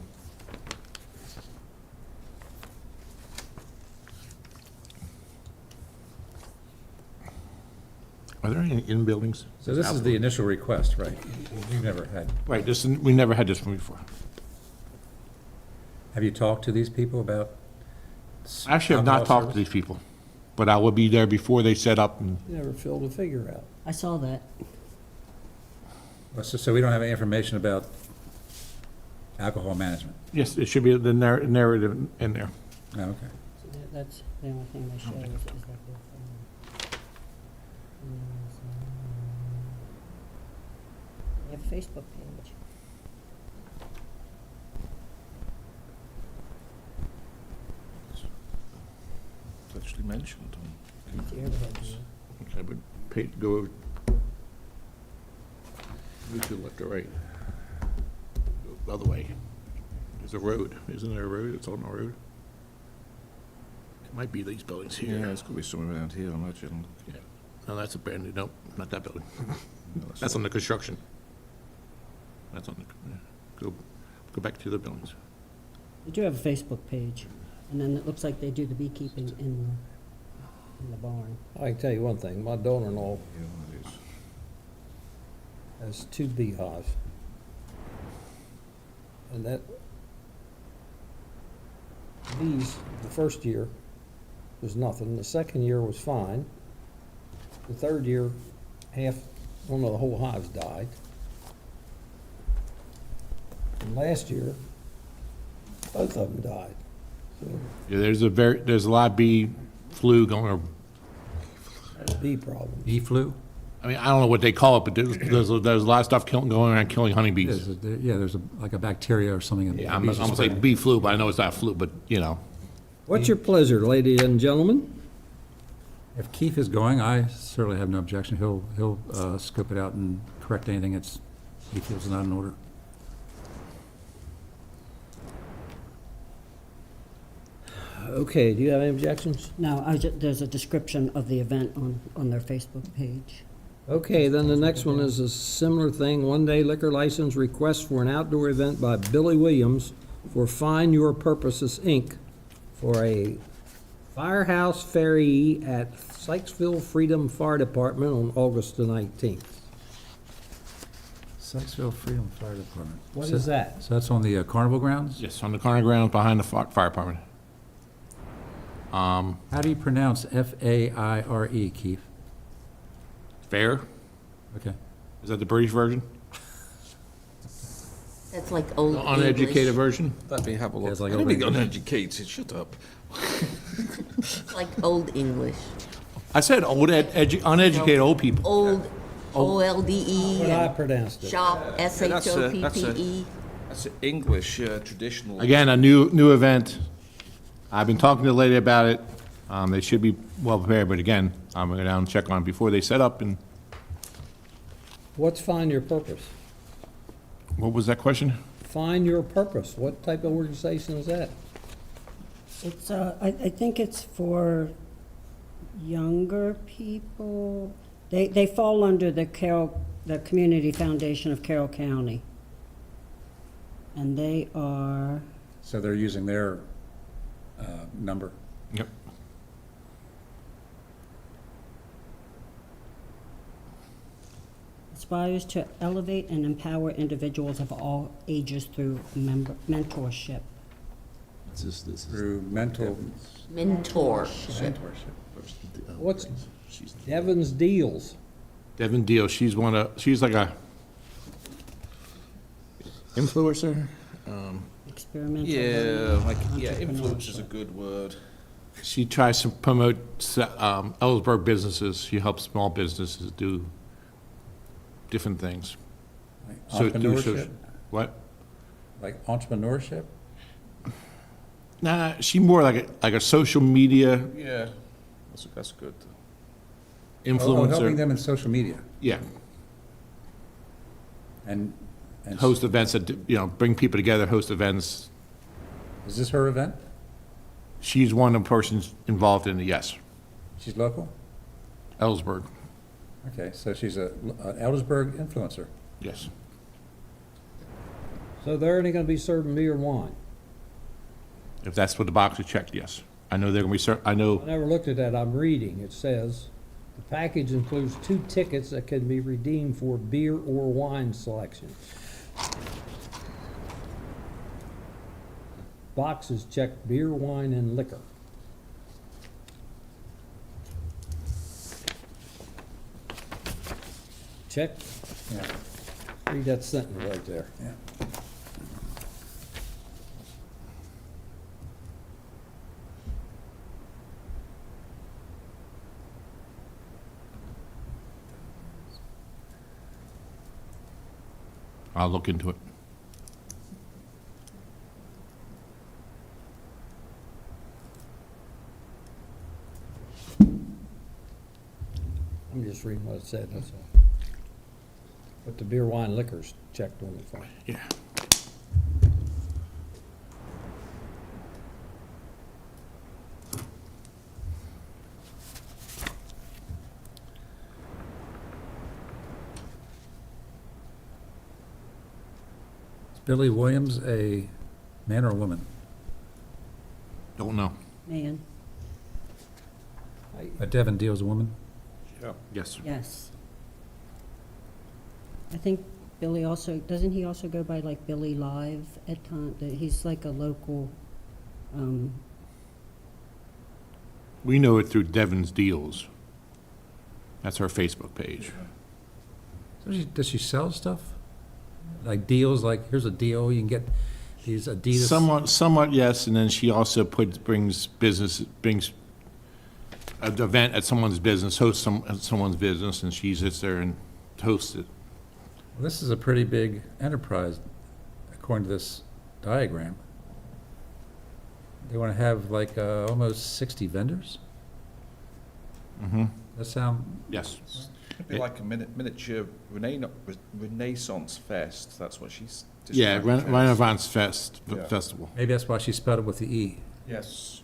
are there any in-buildings? So this is the initial request, right? You've never had, Right, we never had this one before. have you talked to these people about? Actually, I've not alcohol talked to service? these people, but I will be there before they set up, and You never filled a figure out. I saw that. So we don't have any information about alcohol management? yes, it should be the narrative in there. Oh, okay. So that's the only thing they show is like their farm. They have a Facebook page. It's actually mentioned. Deer head deer. I would go move to the left or right. Go the other way. There's a road. Isn't there a road? It's on the road. It might be these buildings here. Yeah, it's got to be somewhere around here, I imagine. Yeah. No, that's abandoned. Nope, not that building. That's on the construction. That's on the, yeah. Go back to the buildings. They do have a Facebook page, and then it looks like they do the beekeeping in the barn. I can tell you one thing, my daughter-in-law Yeah, it is. has 2 beehives. And that, bees, the first year was nothing, the second year was fine. The third year, one of the whole hives died. And last year, both of them died. So, Yeah, there's a lot of bee flu going on. that's a bee problem. E-flu? I mean, I don't know what they call it, but there's a lot of stuff going around killing honeybees. Yeah, there's like a bacteria or something. Yeah, I'm gonna say bee flu, but I know it's not flu, but, you know. What's your pleasure, ladies and gentlemen? If Keith is going, I certainly have no objection. He'll scope it out and correct anything he feels is not in order. Okay, do you have any objections? No, there's a description of the event on their Facebook page. Okay, then the next one is a similar thing, one-day liquor license request for an outdoor event by Billy Williams for Find Your Purposes, Inc. for a Firehouse Ferry at Sykesville Freedom Fire Department on August the 19th. Sykesville Freedom Fire Department. What is that? So that's on the carnival grounds? Yes, on the corner ground behind the fire department. How do you pronounce F-A-I-R-E, Keith? Fair? Okay. Is that the British version? that's like old The English. uneducated version? Let me have a look. it's like I don't think over- uneducated, shut up. It's like old English. I said uneducated old people. Old, O-L-D-E, What I and pronounced it. shop, S-H-O-P-P-E. That's an English traditional. Again, a new event. I've been talking to the lady about it. They should be well prepared, but again, I'm gonna go down and check on it before they set up, and What's Find Your Purpose? what was that question? Find Your Purpose, what type of organization is that? It's, I think it's for younger people, they fall under the Community Foundation of Carroll County. And they are, So they're using their number. Yep. aspires to elevate and empower individuals of all ages through mentorship. Through mental Mentorship. mentorship. What's Devon's Deals? Devin Deal, she's like a influencer. Experimental. influence is a good word. She tries to promote Ellsberg businesses. She helps small businesses do different things. Like So do social- entrepreneurship, What? like entrepreneurship? Nah, she more like a social media Yeah, that's good. Oh, influencer. helping them in social media Yeah, and host events that, bring people together, host events. Is this her event? She's one of the persons involved in it, yes. She's local? Ellsberg, Okay, so she's an Eldersburg influencer. yes. So they're only gonna be serving beer and wine. If that's what the box is checked, yes. I know they're going to be, I I know, never looked at that, I'm reading. It says, the package includes 2 tickets that can be redeemed for beer or wine selections. Boxes checked beer, wine, and liquor. Check, Yeah. read that sentence right there. Yeah. I'll look into it. I'm just reading what it said, that's all. But the beer, wine, liquor's checked on the front. Yeah. Is Billy Williams a man or a woman? Don't know. Man, Devin Deal's a woman? Yes. yes. I think Billy also, doesn't he also go by like Billy Live at times? He's like a local, We know it through Devon's Deals. That's her Facebook page. So does she sell stuff? Like deals, like here's a deal, you can get these Adidas? Somewhat, yes, and then she also brings an event at someone's business, hosts someone's business, and she sits there and hosts it. Well, this is a pretty big enterprise, according to this diagram. They want to have like almost 60 vendors? Mm-hmm. That sound, Yes. It'd be like a miniature Renaissance fest. That's what she's. Yeah, described it as. Renaissance Yeah. Festival. maybe that's why she spelled it with the E. Yes.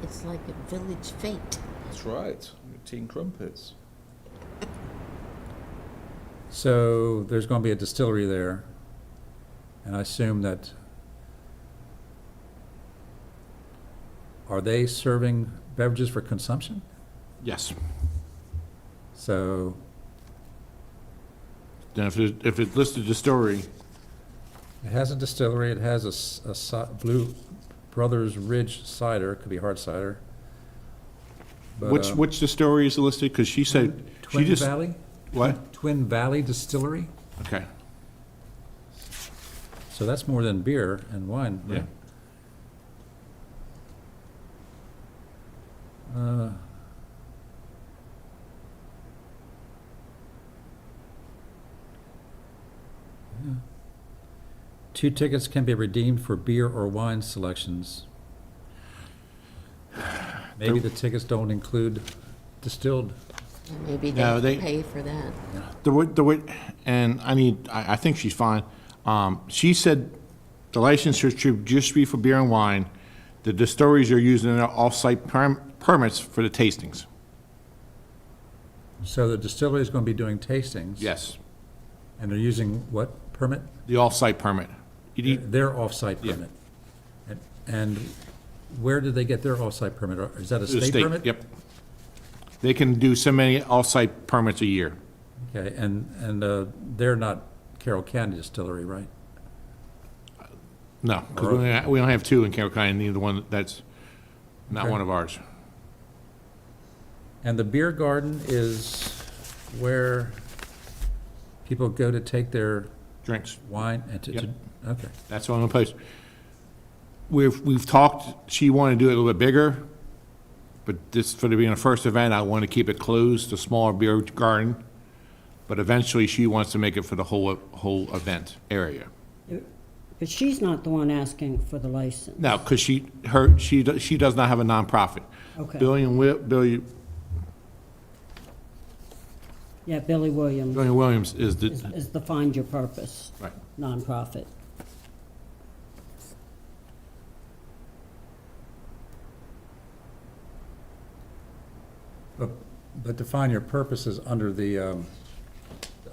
It's like a village fete. That's right. Teen Crumpets. So there's going to be a distillery there, and I assume that, are they serving beverages for consumption? Yes. So Then if it's listed distillery, it has a distillery, it has Blue Brothers Ridge cider, it could be hard cider. But, which distillery is listed? Because she said, she Twin just. Valley? What? Twin Valley Distillery? Okay. So that's more than beer and wine, right? Yeah. 2 tickets can be redeemed for beer or wine selections. Maybe the tickets don't include distilled. And maybe they No, have they- to pay for that. And I think she's fine. She said the license should just be for beer and wine. The distilleries are using their off-site permits for the tastings. So the distillery is going to be doing tastings? Yes, And they're using what permit? the off-site permit. You need- Their off-site Yeah. permit? And where did they get their off-site permit? Or is that a the state permit? Yep. They can do so many off-site permits a year. Okay, and they're not Carroll County Distillery, right? No, because we only have two in Carroll County, neither one, that's not Okay. one of ours. And the beer garden is where people go to take their Drinks. wine and Yep. okay. That's the only place. We've talked, she wanted to do it a little bit bigger, but this, for being a first event, I want to keep it closed, the smaller beer garden. But eventually, she wants to make it for the whole event area. But she's not the one asking for the license. No, because she does not have a nonprofit. Okay. Billy Williams Williams is the, is the Find Your Purpose right. nonprofit. But define your purposes under the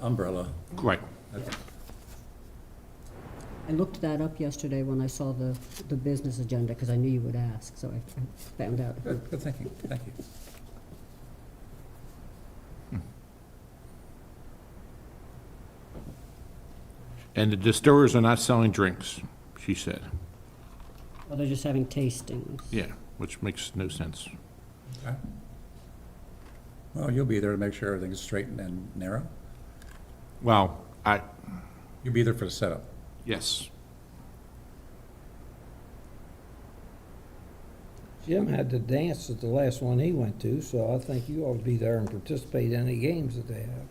umbrella. Right. I looked that up yesterday when I saw the business agenda, because I knew you would ask, so I found out. Good thinking, thank you. And the distillers are not selling drinks, she said. Well, they're just having tastings. Yeah, which makes no sense. Okay. Well, you'll be there to make sure everything's straight and narrow. Well, You'll be there for the setup. yes. Jim had to dance at the last one he went to, so I think you ought to be there and participate in any games that they have.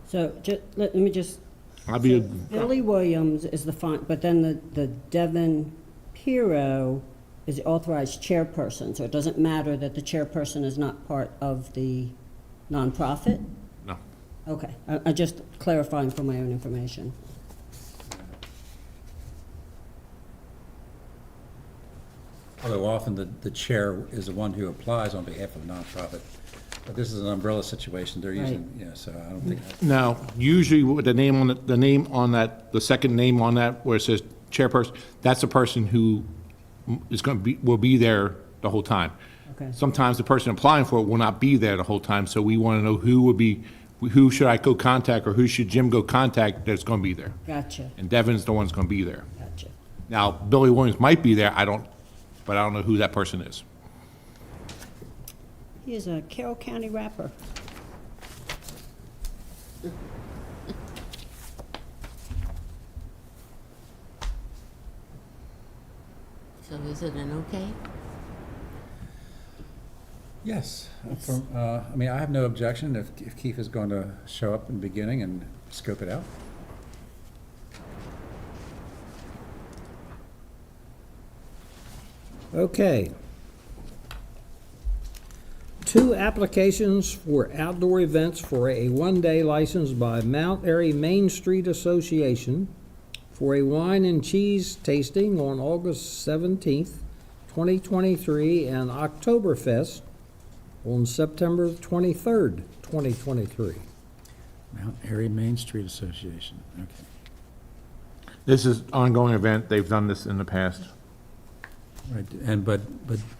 So let me just, I'll be, Billy Williams is but then the Devin Piro is the authorized chairperson, so it doesn't matter that the chairperson is not part of the nonprofit? no. Okay, I just clarifying for my own information. Although often the chair is the one who applies on behalf of the nonprofit. But this is an umbrella situation, they're using, yeah, so I don't think, Now, usually with the name on that, the second name on that, where it says chairperson, that's the person who is going to will be there the whole time. Okay. Sometimes the person applying for it will not be there the whole time, so we want to know who should I go contact, or who should Jim go contact that's going to be there. Gotcha, And Devin's the one that's going to be there. gotcha. Now, Billy Williams might be there, but I don't know who that person is. He is a Carroll County rapper. So is it an okay? yes. I mean, I have no objection if Keith is going to show up in the beginning and scope it out. Okay. 2 applications for outdoor events for a one-day license by Mount Airy Main Street Association for a wine and cheese tasting on August 17th, 2023, and Oktoberfest on September 23rd, 2023. Mount Airy Main Street Association, okay. This is an ongoing event. They've done this in the past. Right, and, but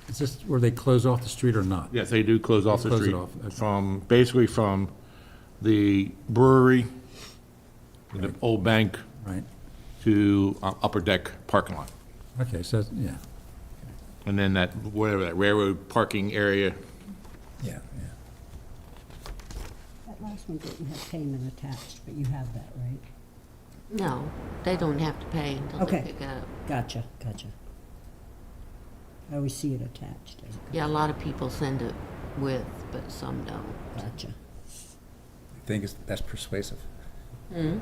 is this where they close off the street or not? Yes, they do close off the Close it street. off, okay. Basically from the brewery, the Right. old bank, Right, to Upper Deck parking lot. okay, so, yeah, And then that railroad parking area. yeah. That last one didn't have payment attached, but you have that, right? No, they don't have to pay until Okay. they pick up. Gotcha. I always see it attached. Yeah, a lot of people send it with, but some don't. Gotcha. I think that's persuasive. Hmm?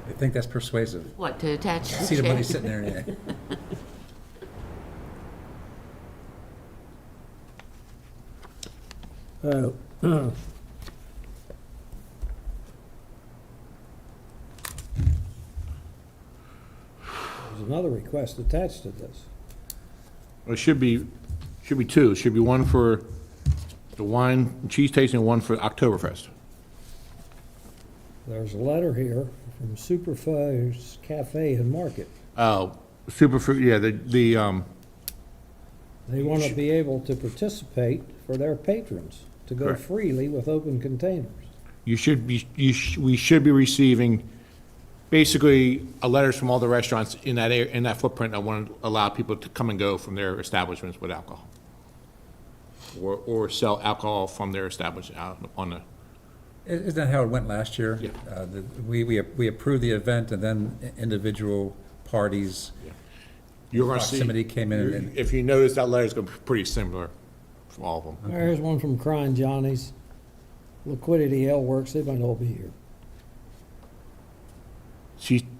I think that's persuasive. What, to attach the See the money check? sitting there, yeah. There's another request attached to this. It should be two. It should be one for the wine and cheese tasting and one for Oktoberfest. There's a letter here from Superfoods Cafe and Market. Oh, superfood, yeah, They want to be able to participate for their patrons, to go Correct. freely with open containers. we should be receiving basically letters from all the restaurants in that area, in that footprint that want to allow people to come and go from their establishments with alcohol. Or sell alcohol from their establishment out on the, Isn't that how it went last year? Yeah. We approved the event, and then individual parties, you're going to see. Proximity came in and- If you notice, that letter's going to be pretty similar from all of them. There's one from Crying Johnny's, Liquidity Ale Works, they might all be here.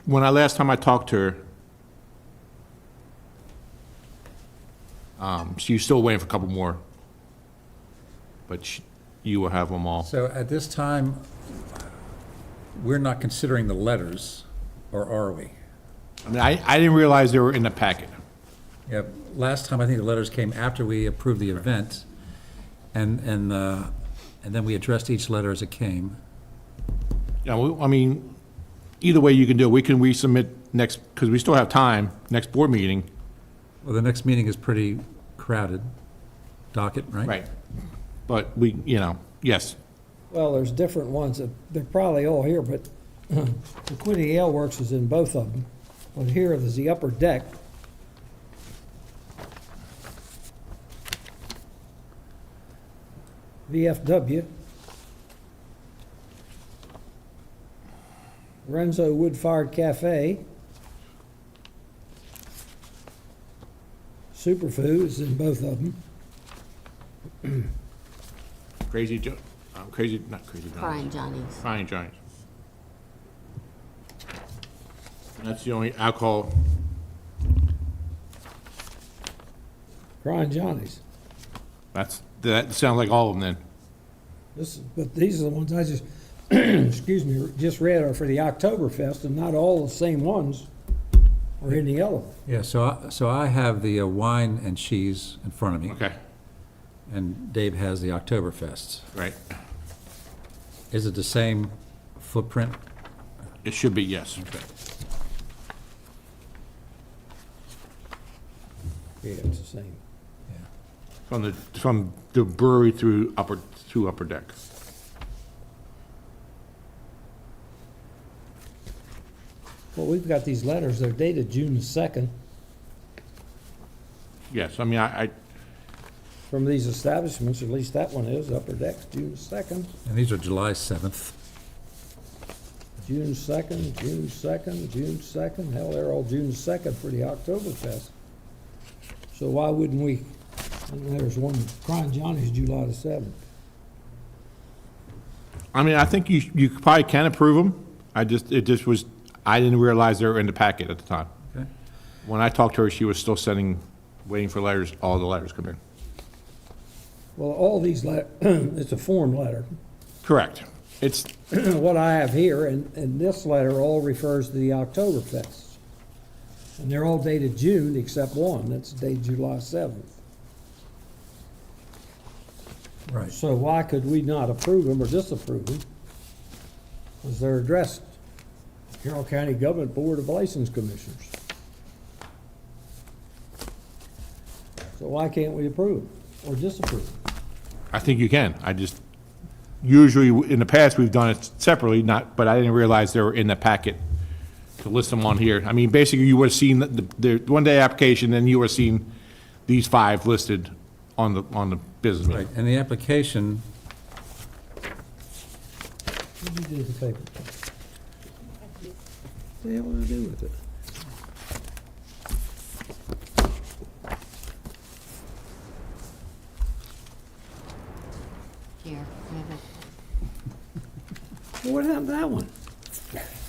Last time I talked to her, she was still waiting for a couple more. But you will have them all. So at this time, we're not considering the letters, or are we? I mean, I didn't realize they were in the packet. Yeah, last time, I think the letters came after we approved the event, and then we addressed each letter as it came. Yeah, I mean, either way you can do it. We can resubmit next, because we still have time, next board meeting. Well, the next meeting is pretty crowded docket, right? Right. But yes. Well, there's different ones, they're probably all here, but Liquidity Ale Works is in both of them. But here, there's the Upper Deck. VFW. Renzo Wood Fired Cafe. Superfood is in both of them. Not Crazy Johnny's. Crying Johnny's. Crying Johnny's. And that's the only alcohol. Crying Johnny's. That sounds like all of them then. But these are the ones I just, excuse me, just read are for the Oktoberfest, and not all the same ones are in the other one. Yeah, so I have the wine and cheese in front of me. Okay, And Dave has the Oktoberfest. right. Is it the same footprint? It should be, yes. Okay. Yeah, it's the same. From the brewery through Upper Deck. Well, we've got these letters, they're dated June the 2nd, Yes, I mean, I from these establishments, at least that one is, Upper Deck, June the 2nd, And these are July 7th. June 2nd, June 2nd, June 2nd. Hell, they're all June 2nd for the Oktoberfest. So why wouldn't we, and there's one, Crying Johnny's, July the 7th. I think you probably can approve them. I didn't realize they were in the packet at the time. Okay. When I talked to her, she was still waiting for letters, all the letters come in. Well, all these it's a form letter. Correct. It's, What I have here, and this letter all refers to the Oktoberfest. And they're all dated June, except one, that's dated July 7th. Right. So why could we not approve them or disapprove them? Because they're addressed Carroll County Government Board of License Commissioners. So why can't we approve them or disapprove them? I think you can. Usually, in the past, we've done it separately, but I didn't realize they were in the packet to list them on here. I mean, basically, you would have seen the one-day application, then you would have seen these 5 listed on the business Right, meeting. and the application, What do you do with the paper? What the hell do I do with it? Here, I have Well, what happened to that one?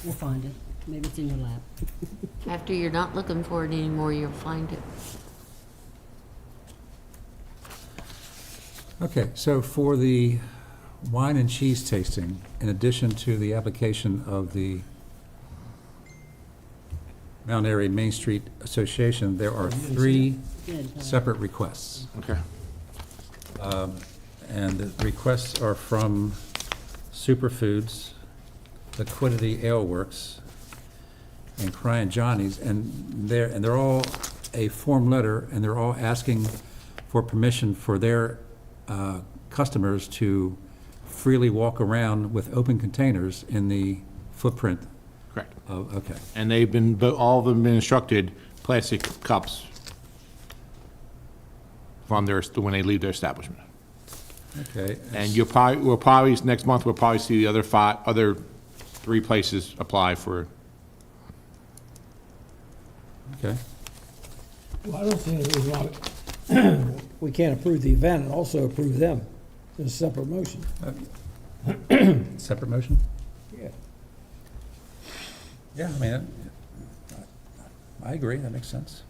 We'll find it. Maybe it's in your lap. it. After you're not looking for it anymore, you'll find it. okay, so for the wine and cheese tasting, in addition to the application of the Mount Airy Main Street Association, there are 3 separate requests. Okay. And the requests are from Superfoods, Liquidity Ale Works, and Crying Johnny's, and they're all a form letter, and they're all asking for permission for their customers to freely walk around with open containers in the footprint Correct. of, okay. And they've been, all of them been instructed, plastic cups from their, when they leave their establishment. Okay. And next month, we'll probably see the other 3 places apply for. Okay. Well, I don't see any reason why we can't approve the event and also approve them in a separate motion. Separate motion? Yeah. Yeah, I mean, I agree, that makes sense.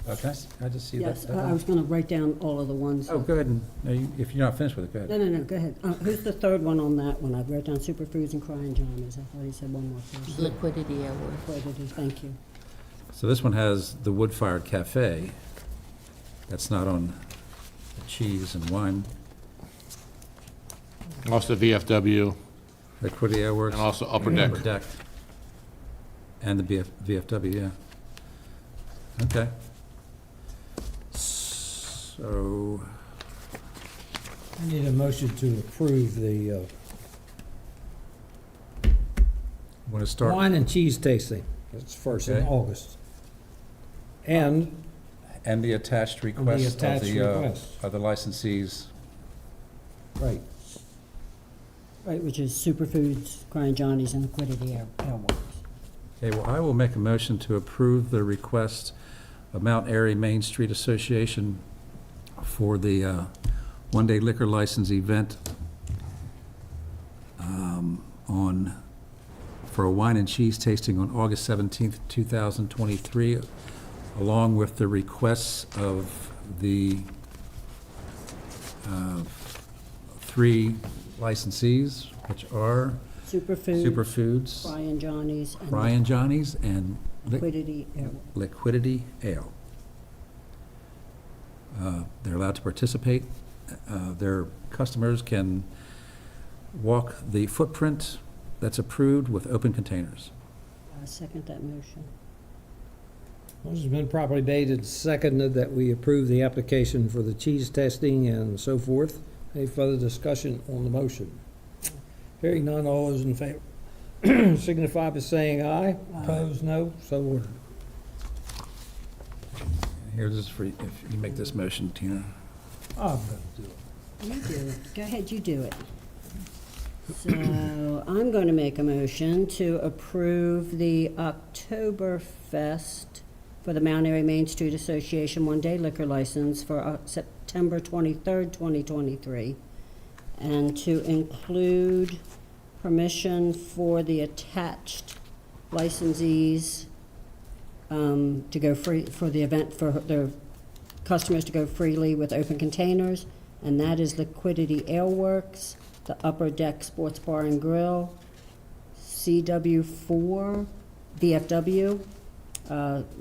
Can I just see that? Yes, that I one? was going to write down all of the ones. Oh, go ahead, and, no, if you're not finished with it, go ahead. No, go ahead. Who's the third one on that one? I wrote down Superfoods and Crying Johnny's. I thought he said one more person. Liquidity at work. Liquidity, thank you. So this one has the Wood Fired Cafe. That's not on the cheese and wine. Also VFW, Liquidity Ale Works. and also Upper Deck. Upper Deck. And the VFW, yeah. Okay. So, I need a motion to approve the want to start? wine and cheese tasting. It's first in Okay. August. And And the attached request attached request. of the licensees. right, Right, which is Superfoods, Crying Johnny's, and Liquidity Ale Works. Okay, well, I will make a motion to approve the request of Mount Airy Main Street Association for the one-day liquor license event for a wine and cheese tasting on August 17th, 2023, along with the requests of the 3 licensees, which are Superfoods, Superfoods, Crying Johnny's, and Ryan Johnny's, and Liquidity Ale Works. Liquidity Ale. They're allowed to participate. Their customers can walk the footprint that's approved with open containers. I second that motion. Motion's been properly made and seconded that we approve the application for the cheese testing and so forth. Any further discussion on the motion? Hearing none, all those in favor signify by saying aye. Opposed, no. So ordered. Here's this for, if you make this motion, Tina. I'm going to do it. You do it. Go ahead, you do it. So I'm going to make a motion to approve the Oktoberfest for the Mount Airy Main Street Association one-day liquor license for September 23rd, 2023, and to include permission for the attached licensees to go free for the event, for their customers to go freely with open containers, and that is Liquidity Ale Works, the Upper Deck Sports Bar and Grill, CW4, VFW,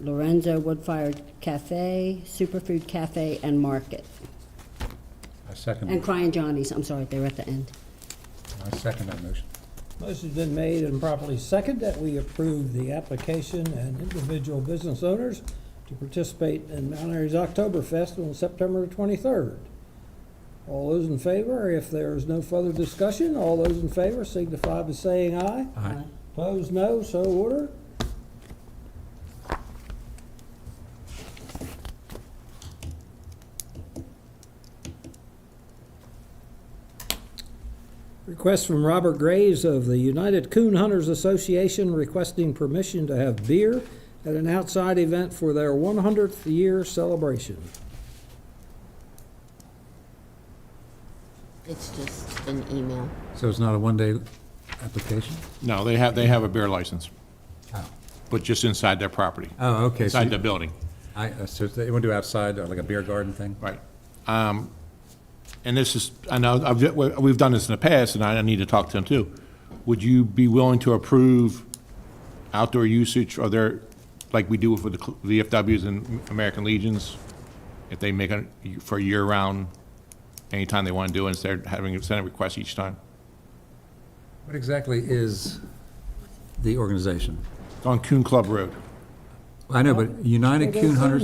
Lorenzo Wood-Fired Cafe, Superfood Cafe, and Market. I second, And Crying Johnny's, I'm sorry, they were at the end. I second that motion. Motion's been made and properly seconded that we approve the application and individual business owners to participate in Mount Airy's Oktoberfest on September 23rd. All those in favor, if there is no further discussion, all those in favor signify by saying aye. Aye. Opposed, no. So ordered. Request from Robert Graves of the United Coon Hunters Association requesting permission to have beer at an outside event for their 100th year celebration. It's just an email. So it's not a one-day application? No, they have a beer license, Oh. but just inside their property, Oh, okay. So inside the building. so they want to do outside, like a beer garden thing? Right. And this is, I know, we've done this in the past, and I need to talk to them too. Would you be willing to approve outdoor usage, are there, like we do for the VFWs and American Legions, if they make for year-round, anytime they want to do it, instead of having to send a request each time? What exactly is the organization? It's on Coon Club Road. I know, but United Coon Hunters,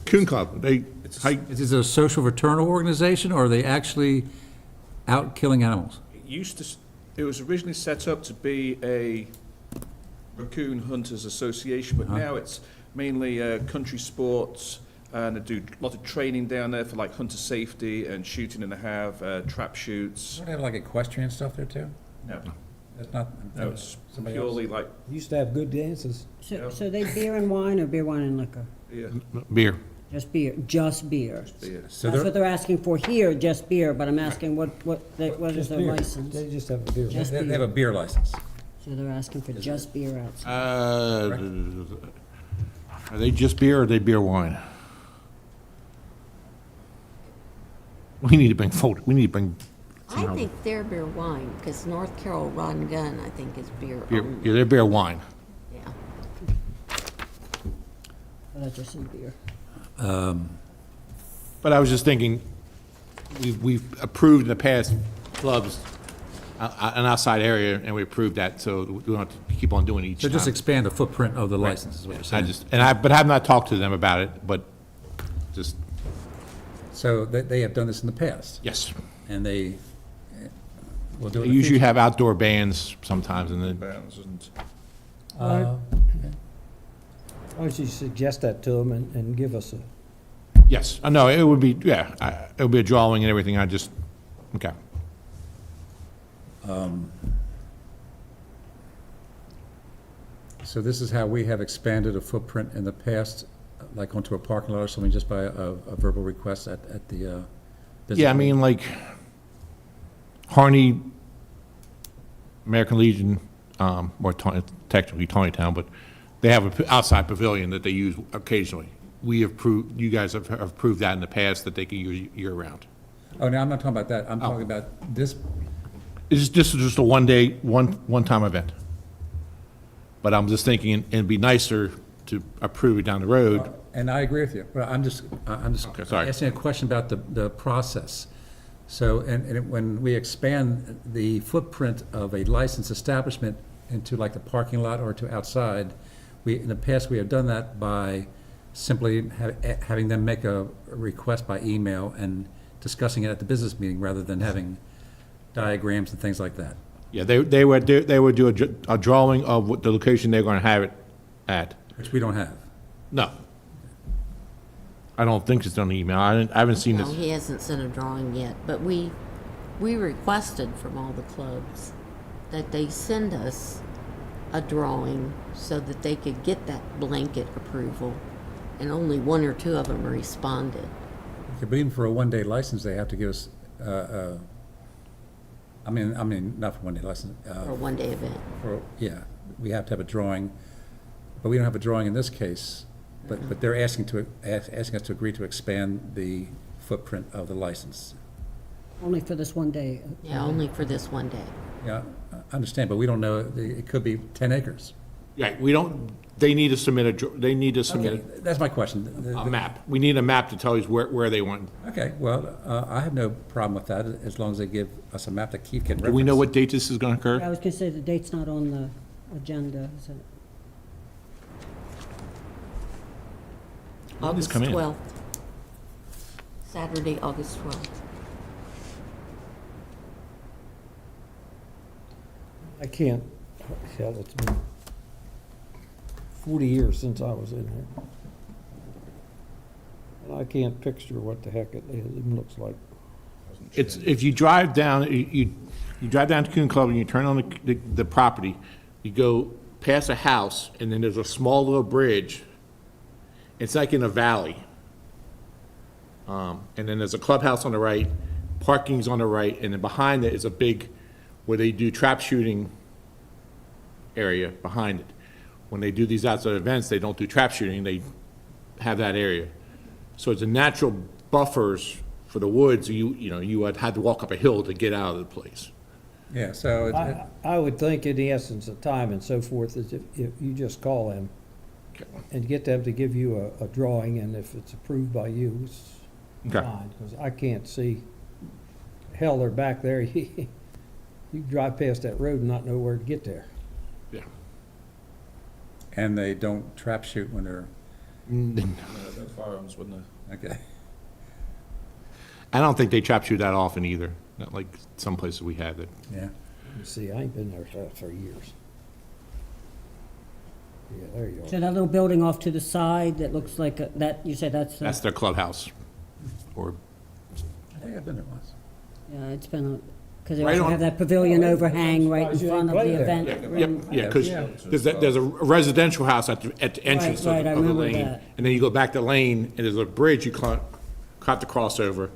Coon Club, they hike, is it a social fraternal organization, or are they actually out killing animals? It was originally set up to be a raccoon hunters association, but now it's mainly country sports, and they do a lot of training down there for like hunter safety and shooting, and they have trap shoots. Don't they have like equestrian stuff there too? No, That's not. no, it's somebody else? purely like Used to have good dances. So they beer and wine, or beer, wine, and liquor? beer. Just beer, just beer. beer. So That's they're, what they're asking for here, just beer, but I'm asking what is their They license? just have a beer. Just they have beer. a beer license. So they're asking for just beer outside. Are they just beer or are they beer wine? We need to bring I think they're beer wine, because North Carroll Rod and Gun, I think, is beer beer, only. yeah, they're beer wine. Yeah. But I just said beer. But I was just thinking, we've approved in the past clubs, an outside area, and we approved that, so we don't have to keep on doing it each So time. just expand the footprint of the license, is what you're saying. But I have not talked to them about it, but just, So they have done this in the past, yes. and they will do it They in the usually future. have outdoor bands sometimes, and then, Bands and Uh, Why don't you suggest that to them and give us a, yes, no, it would be, yeah, it would be a drawing and everything, okay. So this is how we have expanded a footprint in the past, like onto a parking lot or something, just by a verbal request at the business. Yeah, I mean, like, Harney, American Legion, or technically Tawnytown, but they have an outside pavilion that they use occasionally. We have proved, you guys have approved that in the past, that they can use year-round. Oh, no, I'm not talking about that. I'm talking about this. This is just a one-time event. But I'm just thinking, it'd be nicer to approve it down the road. And I agree with you, but I'm just Okay, sorry. asking a question about the process. So, when we expand the footprint of a licensed establishment into like the parking lot or to outside, in the past, we have done that by simply having them make a request by email and discussing it at the business meeting, rather than having diagrams and things like that. Yeah, they would do a drawing of what the location they're gonna have it at. Which we don't have. No. I don't think it's on the email. I haven't seen No, this. he hasn't sent a drawing yet, but we requested from all the clubs that they send us a drawing so that they could get that blanket approval, and only one or two of them responded. Okay, but even for a one-day license, they have to give us, I mean, not for one-day license. For a one-day event. Yeah, we have to have a drawing, but we don't have a drawing in this case. But they're asking us to agree to expand the footprint of the license. Only for this one day. Yeah, only for this one day. Yeah, I understand, but we don't know, it could be 10 acres. Right, they need to submit Okay, that's my question. a map. We need a map to tell us where they want. Okay, well, I have no problem with that, as long as they give us a map that Keith can reference. Do we know what date this is gonna I occur? was gonna say the date's not on the agenda, is it? When does August this come in? 12th. Saturday, August 12th. I can't, hell, it's been 40 years since I was in here. And I can't picture what the heck it even looks like. It's, if you drive down, you drive down to Coon Club and you turn on the property, you go past a house, and then there's a small little bridge. It's like in a valley. And then there's a clubhouse on the right, parking's on the right, and then behind it is a big, where they do trap shooting area behind it. When they do these outside events, they don't do trap shooting, they have that area. So it's a natural buffers for the woods, you know, you would have to walk up a hill to get out of the place. Yeah, so I would think in the essence of time and so forth, is if you just call them and get them to give you a drawing, and if it's approved by you, it's Okay. fine, because I can't see, hell, they're back there, you drive past that road and not know where to get there. Yeah. and they don't trap shoot when they're, Firearms, wouldn't okay. I don't think they trap shoot that often either, not like some places we have it. Yeah. You see, I ain't been there for years. Yeah, there you So are. that little building off to the side that looks like, that, you said that's, That's their clubhouse. Or, I think I've been there once. yeah, it's been, because they Right also on- have that pavilion overhang right in Surprised you front didn't of play the there. event. yeah, because there's a residential house at the entrance of Right, I the remember lane. that. And then you go back the lane, and there's a bridge you cut the crossover,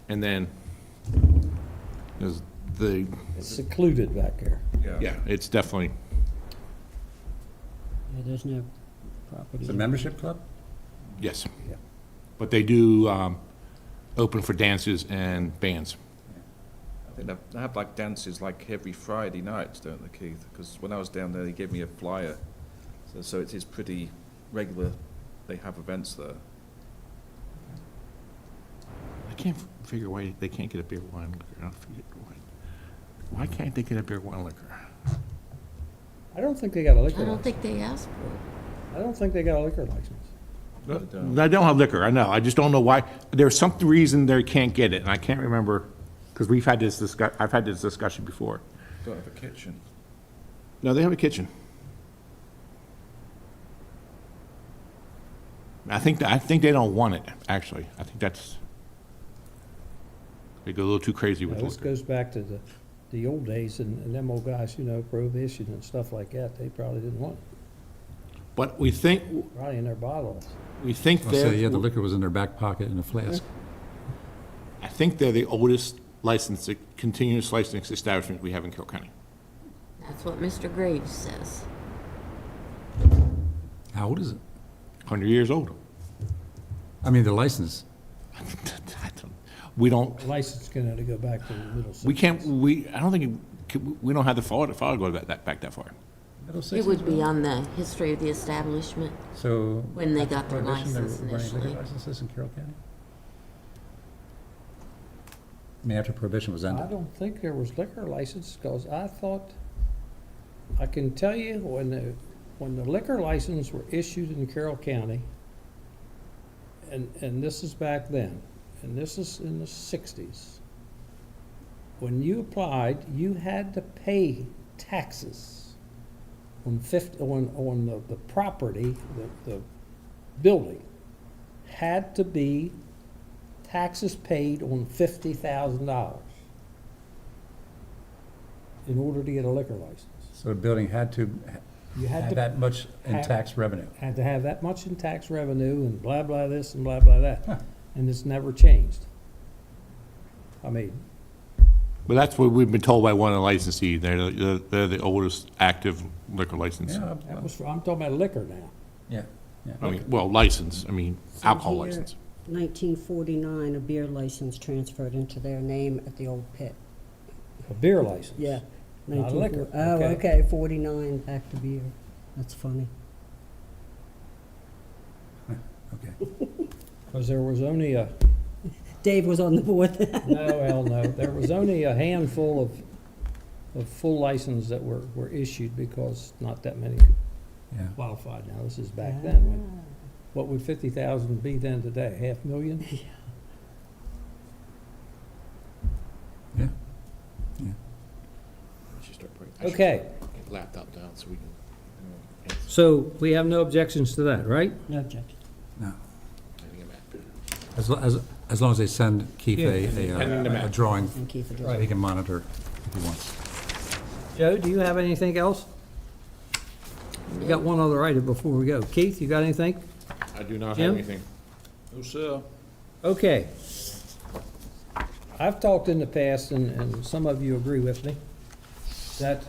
and then there's the, It's secluded back there. yeah, it's definitely, Yeah, there's no property. It's a membership club? yes. Yeah. But they do open for dances and bands. I think they have like dances like every Friday night, don't they, Keith? Because when I was down there, they gave me a flyer. So it is pretty regular. They have events there. I can't figure why they can't get a beer, wine, liquor. I don't forget why can't they get a beer, wine, liquor? I don't think they got a I liquor don't license. think they asked for it. I don't think they got a liquor license. I don't have liquor, I know. I just don't know why. There's some reason they can't get it, and I can't remember, because I've had this discussion before. Don't have a kitchen. No, they have a kitchen. I think they don't want it, actually. I think they go a little too crazy with Now, this liquor. goes back to the old days, and them old guys, prohibition and stuff like that, they probably didn't want it, But we think probably in their bylaws. So, yeah, the liquor was in their back pocket in a flask. I think they're the oldest licensed, continuous licensing establishment we have in Carroll County. That's what Mr. Graves says. How old is it? 100 years old. I mean, the license. We don't, The license can only go back to the middle. I don't think, we don't have the file to go back that far. Middle It 60s, would be really? on the history of the establishment. So. when they after got their Prohibition, there license weren't any liquor initially. licenses in Carroll County? I mean, after Prohibition was I ended. don't think there was liquor license, because I thought, I can tell you, when the liquor license were issued in Carroll County, and this is back then, and this is in the 60s, when you applied, you had to pay taxes on the property, the building, had to be taxes paid on $50,000 in order to get a liquor license. So the building had to You had have to, that much in have- tax revenue. had to have that much in tax revenue and blah, blah this and blah, blah that. And it's never changed. I mean, But that's what we've been told by one of the licensees. They're the oldest active liquor license. Yeah, I'm talking about liquor now. yeah, yeah. I mean, well, license, alcohol Here, license. 1949, a beer license transferred into their name at the old pit. A beer license. Yeah. Not 1940 liquor, Oh, okay. okay, 49, back to beer. That's funny. Okay. Because there was only Dave was on the board. no, there was only a handful of full licenses that were issued, because not that many Yeah. qualified. Now, this is back then. What would 50,000 be then today? 500,000? Yeah. Okay, Get laptop down so we can. so we have no objections to that, right? No objection. No. As long as they send Keith Pending the a map. drawing, Thank you for so doing he can monitor if he wants. Joe, do you have anything else? We got one other item before we go. Keith, you got anything? I do not Jim? have anything. No, sir. Okay. I've talked in the past, and some of you agree with me, that,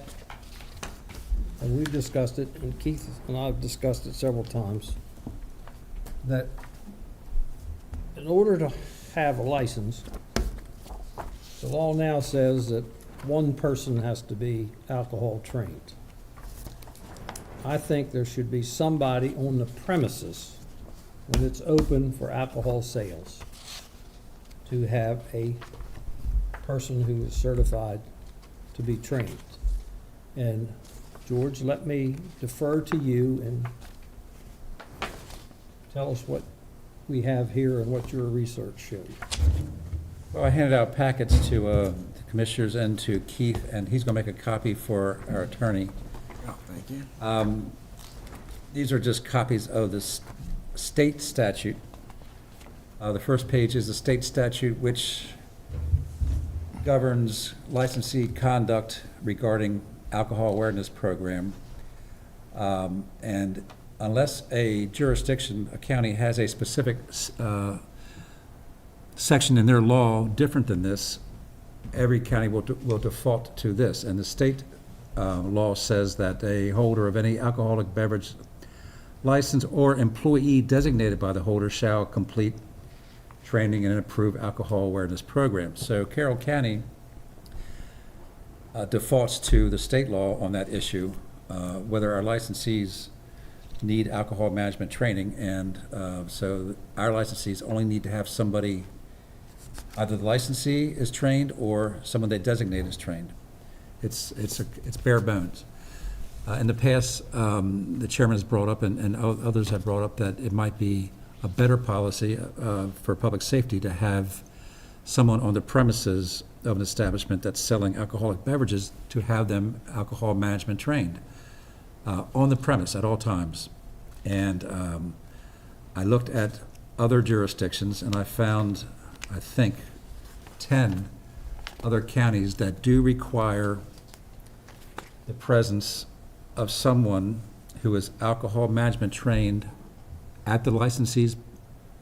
and we've discussed it, and Keith and I have discussed it several times, that in order to have a license, the law now says that one person has to be alcohol trained. I think there should be somebody on the premises when it's open for alcohol sales to have a person who is certified to be trained. And George, let me defer to you and tell us what we have here and what your research showed. Well, I handed out packets to the commissioners and to Keith, and he's going to make a copy for our attorney. Oh, thank you. These are just copies of the state statute. The first page is the state statute which governs licensee conduct regarding alcohol awareness program. And unless a jurisdiction, a county has a specific section in their law different than this, every county will default to this. And the state law says that a holder of any alcoholic beverage license or employee designated by the holder shall complete training in an approved alcohol awareness program. So Carroll County defaults to the state law on that issue, whether our licensees need alcohol management training. And so our licensees only need to have somebody, either the licensee is trained or someone they designate is trained. It's bare bones. In the past, the chairman has brought up, and others have brought up, that it might be a better policy for public safety to have someone on the premises of an establishment that's selling alcoholic beverages to have them alcohol management trained on the premise at all times. And I looked at other jurisdictions, and I found, I think, 10 other counties that do require the presence of someone who is alcohol management trained at the licensee's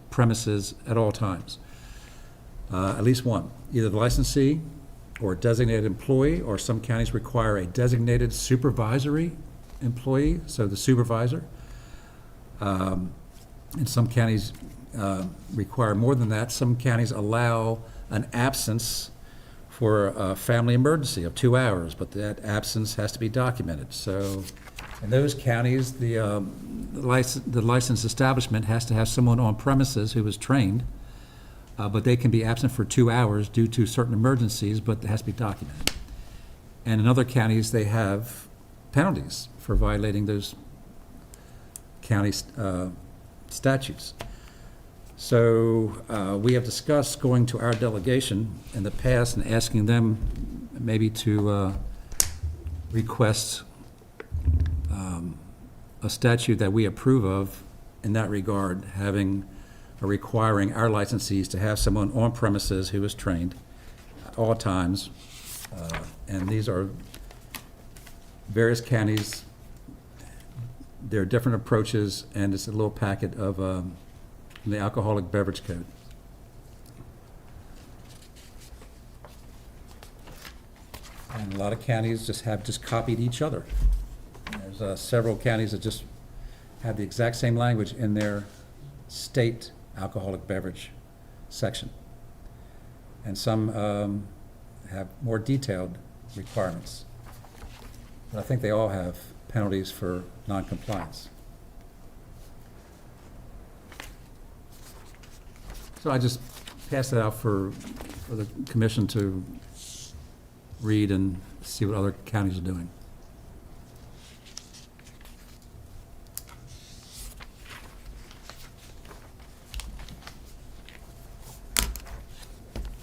premises at all times. At least one, either the licensee or a designated employee, or some counties require a designated supervisory employee, so the supervisor. And some counties require more than that. Some counties allow an absence for a family emergency of 2 hours, but that absence has to be documented. So in those counties, the licensed establishment has to have someone on premises who is trained, but they can be absent for 2 hours due to certain emergencies, but it has to be documented. And in other counties, they have penalties for violating those county statutes. So we have discussed going to our delegation in the past and asking them maybe to request a statute that we approve of in that regard, having or requiring our licensees to have someone on premises who is trained at all times. And these are various counties. There are different approaches, and it's a little packet of the Alcoholic Beverage Code. And a lot of counties just copied each other. There's several counties that just have the exact same language in their state alcoholic beverage section. And some have more detailed requirements. But I think they all have penalties for non-compliance. So I just passed it out for the commission to read and see what other counties are doing.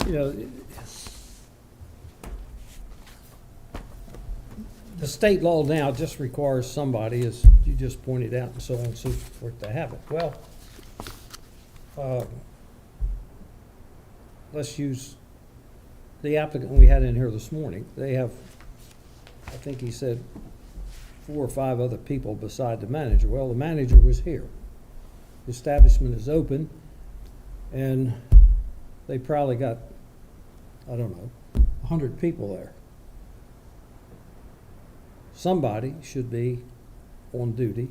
You know, the state law now just requires somebody, as you just pointed out, and so on and so forth, to have it. Well, let's use the applicant we had in here this morning. They have, I think he said, 4 or 5 other people beside the manager. Well, the manager was here. The establishment is open, and they probably got, I don't know, 100 people there. Somebody should be on duty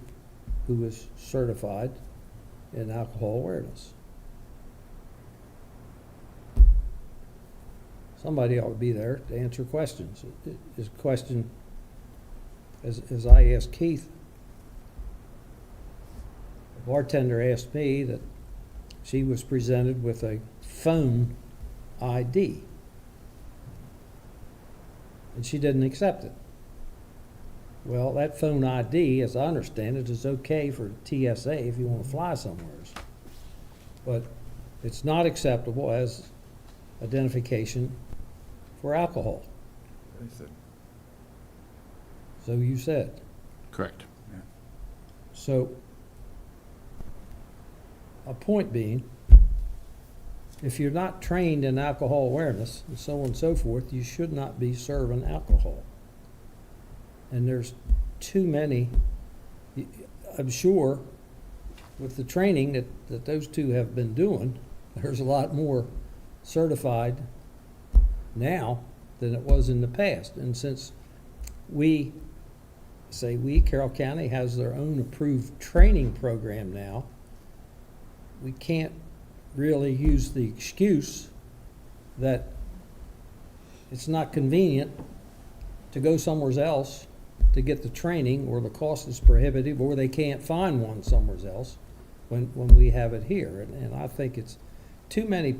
who is certified in alcohol awareness. somebody ought to be there to answer questions. His question, as I asked Keith, the bartender asked me that she was presented with a phone ID, and she didn't accept it. Well, that phone ID, as I understand it, is okay for TSA if you want to fly somewhere. But it's not acceptable as identification for alcohol. So you said. Correct. So, a point being, if you're not trained in alcohol awareness and so on and so forth, you should not be serving alcohol. And there's too many, I'm sure, with the training that those two have been doing, there's a lot more certified now than it was in the past. And since Carroll County has their own approved training program now, we can't really use the excuse that it's not convenient to go somewhere else to get the training, or the cost is prohibitive, or they can't find one somewhere else when we have it here. And I think it's too many,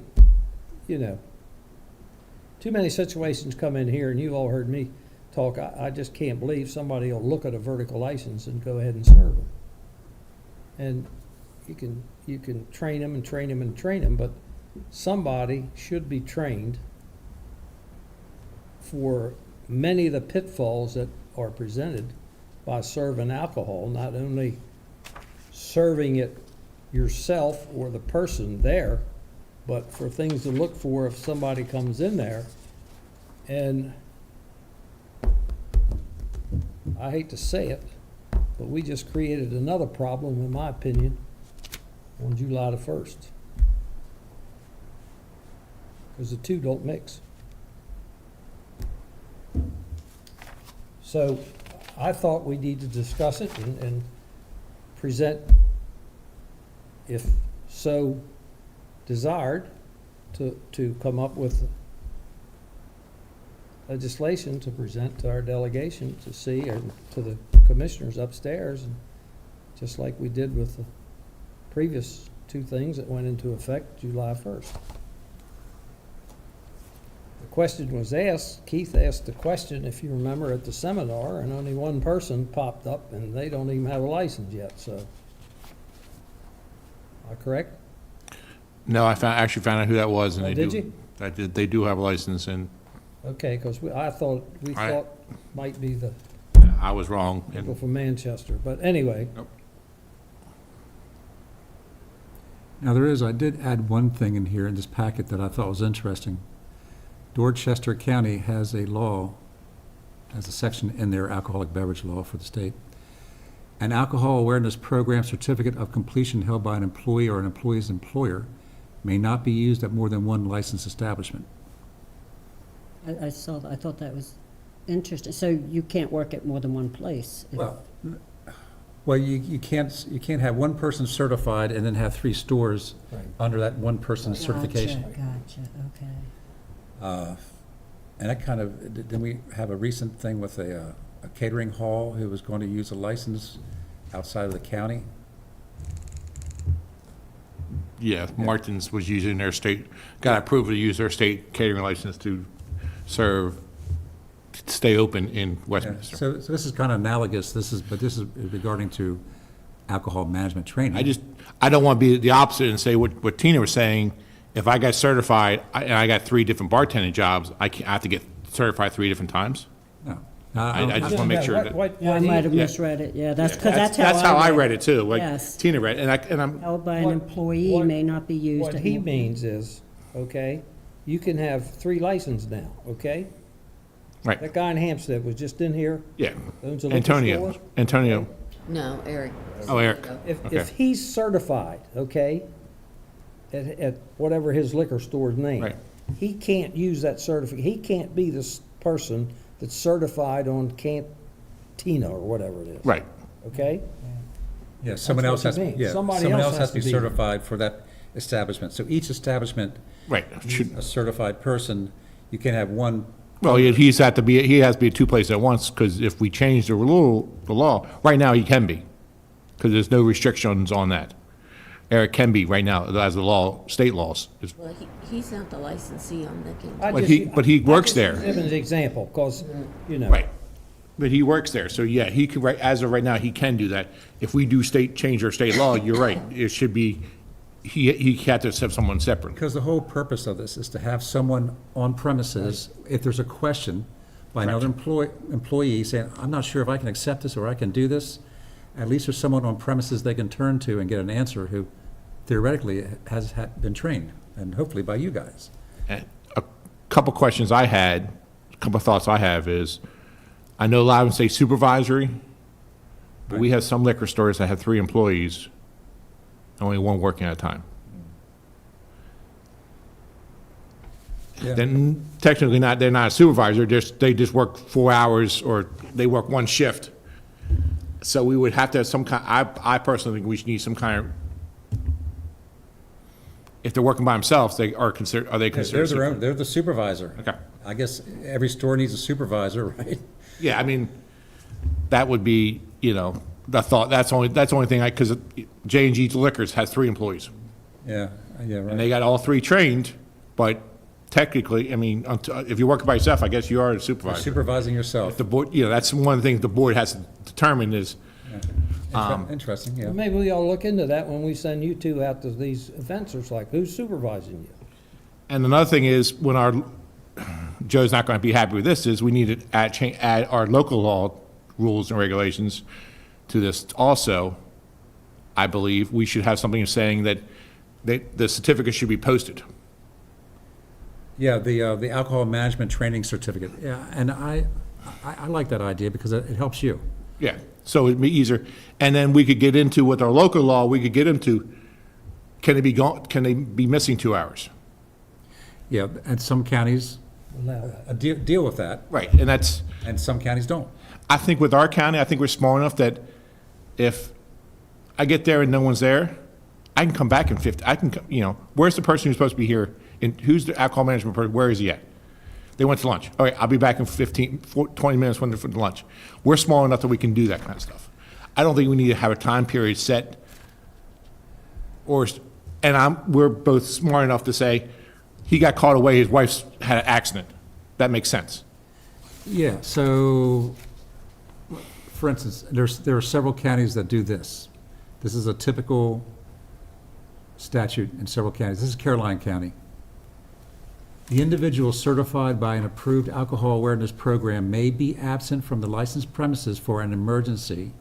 too many situations come in here, and you've all heard me talk. I just can't believe somebody will look at a vertical license and go ahead and serve them. And you can train them and train them and train them, but somebody should be trained for many of the pitfalls that are presented by serving alcohol, not only serving it yourself or the person there, but for things to look for if somebody comes in there. And I hate to say it, but we just created another problem, in my opinion, on July the 1st. Because the two don't mix. So I thought we need to discuss it and present, if so desired, to come up with legislation to present to our delegation to see, or to the commissioners upstairs, and just like we did with the previous two things that went into effect July 1st. The question was asked, Keith asked the question, if you remember, at the seminar, and only one person popped up, and they don't even have a license yet, so. Am I correct? No, I actually found out who that was, and Oh, they did do. you? They do have a license, and Okay, because we thought might be the I was wrong. people And from Manchester, but anyway. Now, I did add one thing in here in this packet that I thought was interesting. Dorchester County has a law, has a section in their alcoholic beverage law for the state. An alcohol awareness program certificate of completion held by an employee or an employee's employer may not be used at more than one licensed establishment. I thought that was interesting. So you can't work at more than one place? Well, you can't have one person certified and then have 3 stores Right. under that one person's certification. Gotcha, okay. And that kind of, didn't we have a recent thing with a catering hall who was going to use a license outside of the county? yeah, Martin's was using their state, got approval to use their state catering license to stay open in Yeah, Westminster. so this is kind of analogous, but this is regarding to alcohol management training. I don't want to be the opposite and say what Tina was saying. If I got certified, and I got 3 different bartending jobs, I have to get certified 3 different times? No. I just want to make sure that. Yeah, I might have Yeah. misread it, yeah, that's, because that's how I read it. That's how I read it too, like Yes. Tina read it, and I'm, Held by an What- employee what- may not be used. What at he more- means is, okay, you can have 3 licenses now, okay? right, That guy in Hampstead was just in here, yeah. owns a liquor Antonio, store. Antonio, No, Eric. oh, Eric, If Okay. he's certified, okay, at whatever his liquor store's name, Right. he can't use that certificate, he can't be this person that's certified on Cantina or whatever it is. right. Okay? Yeah, someone what else you has, mean. yeah, Somebody someone else else has has to be to be- certified for that establishment. So each establishment, Right, should, a certified person, You can't have one, Well, he has to be at two places at once, because if we change the law, right now he can be, because there's no restrictions on that. Eric can be right now, as the law, state laws. Well, he's not the licensee on the game. But he works there. Give an example, because, you know. Right. But he works there, so yeah, he could, as of right now, he can do that. If we do change our state law, you're right, it should be, he had to have someone separate. because the whole purpose of this is to have someone on premises, if there's a question by another employee saying, I'm not sure if I can accept this or I can do this, at least there's someone on premises they can turn to and get an answer who theoretically has been trained, and hopefully by you guys. And a couple questions I had, a couple thoughts I have is, I know a lot of them say supervisory, but we have some liquor stores that have 3 employees, only one working at a time. Yeah. Then technically they're not a supervisor, they just work 4 hours, or they work one shift. So we would have to have some kind, I personally think we should need some kind of, if they're working by themselves, are they considered? They're the supervisor. Okay. I guess every store needs a supervisor, right? Yeah, I mean, that would be, the thought, that's the only thing because J&G Liquors has 3 employees. Yeah, yeah, And right. they got all 3 trained, but technically, I mean, if you're working by yourself, I guess you are a You're supervisor. supervising yourself. The board, that's one of the things the board has to determine is, Interesting, yeah. Maybe we ought to look into that when we send you two out to these events. It's like, who's supervising you? and another thing is, when Joe's not going to be happy with this, is we need to add our local law rules and regulations to this also. I believe we should have something saying that the certificate should be posted. Yeah, the alcohol management training certificate, yeah, and I like that idea because it helps you. Yeah, so it'd be easier. And then we could get into, with our local law, we could get into, can they be missing 2 hours? Yeah, and some counties Allow that. deal with that, Right, and that's, and some counties don't. I think with our county, I think we're small enough that if I get there and no one's there, I can come back in 50, where's the person who's supposed to be here? And who's the alcohol management person, where is he at? They went to lunch. All right, I'll be back in 20 minutes when they're for lunch. We're small enough that we can do that kind of stuff. I don't think we need to have a time period set, we're both smart enough to say, he got caught away, his wife's had an accident. That makes sense. Yeah, so, for instance, there are several counties that do this. This is a typical statute in several counties. This is Caroline County. The individual certified by an approved alcohol awareness program may be absent from the licensed premises for an emergency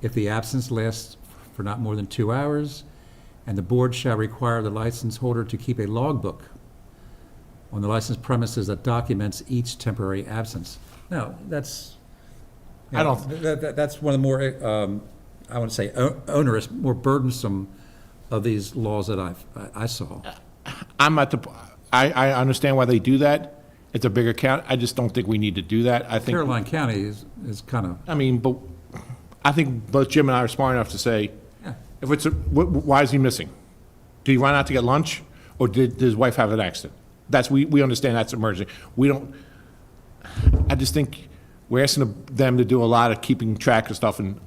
if the absence lasts for not more than 2 hours, and the board shall require the license holder to keep a logbook on the licensed premises that documents each temporary absence. Now, that's, I don't- that's one of the more, I want to say onerous, more burdensome of these laws that I saw. I understand why they do that. It's a bigger count. I just don't think we need to do that. I think, Caroline County is kind of, I mean, but I think both Jim and I are smart enough to say, yeah. if it's why is he missing? Did he run out to get lunch, or did his wife have an accident? We understand that's emergency. I just think we're asking them to do a lot of keeping track of stuff, and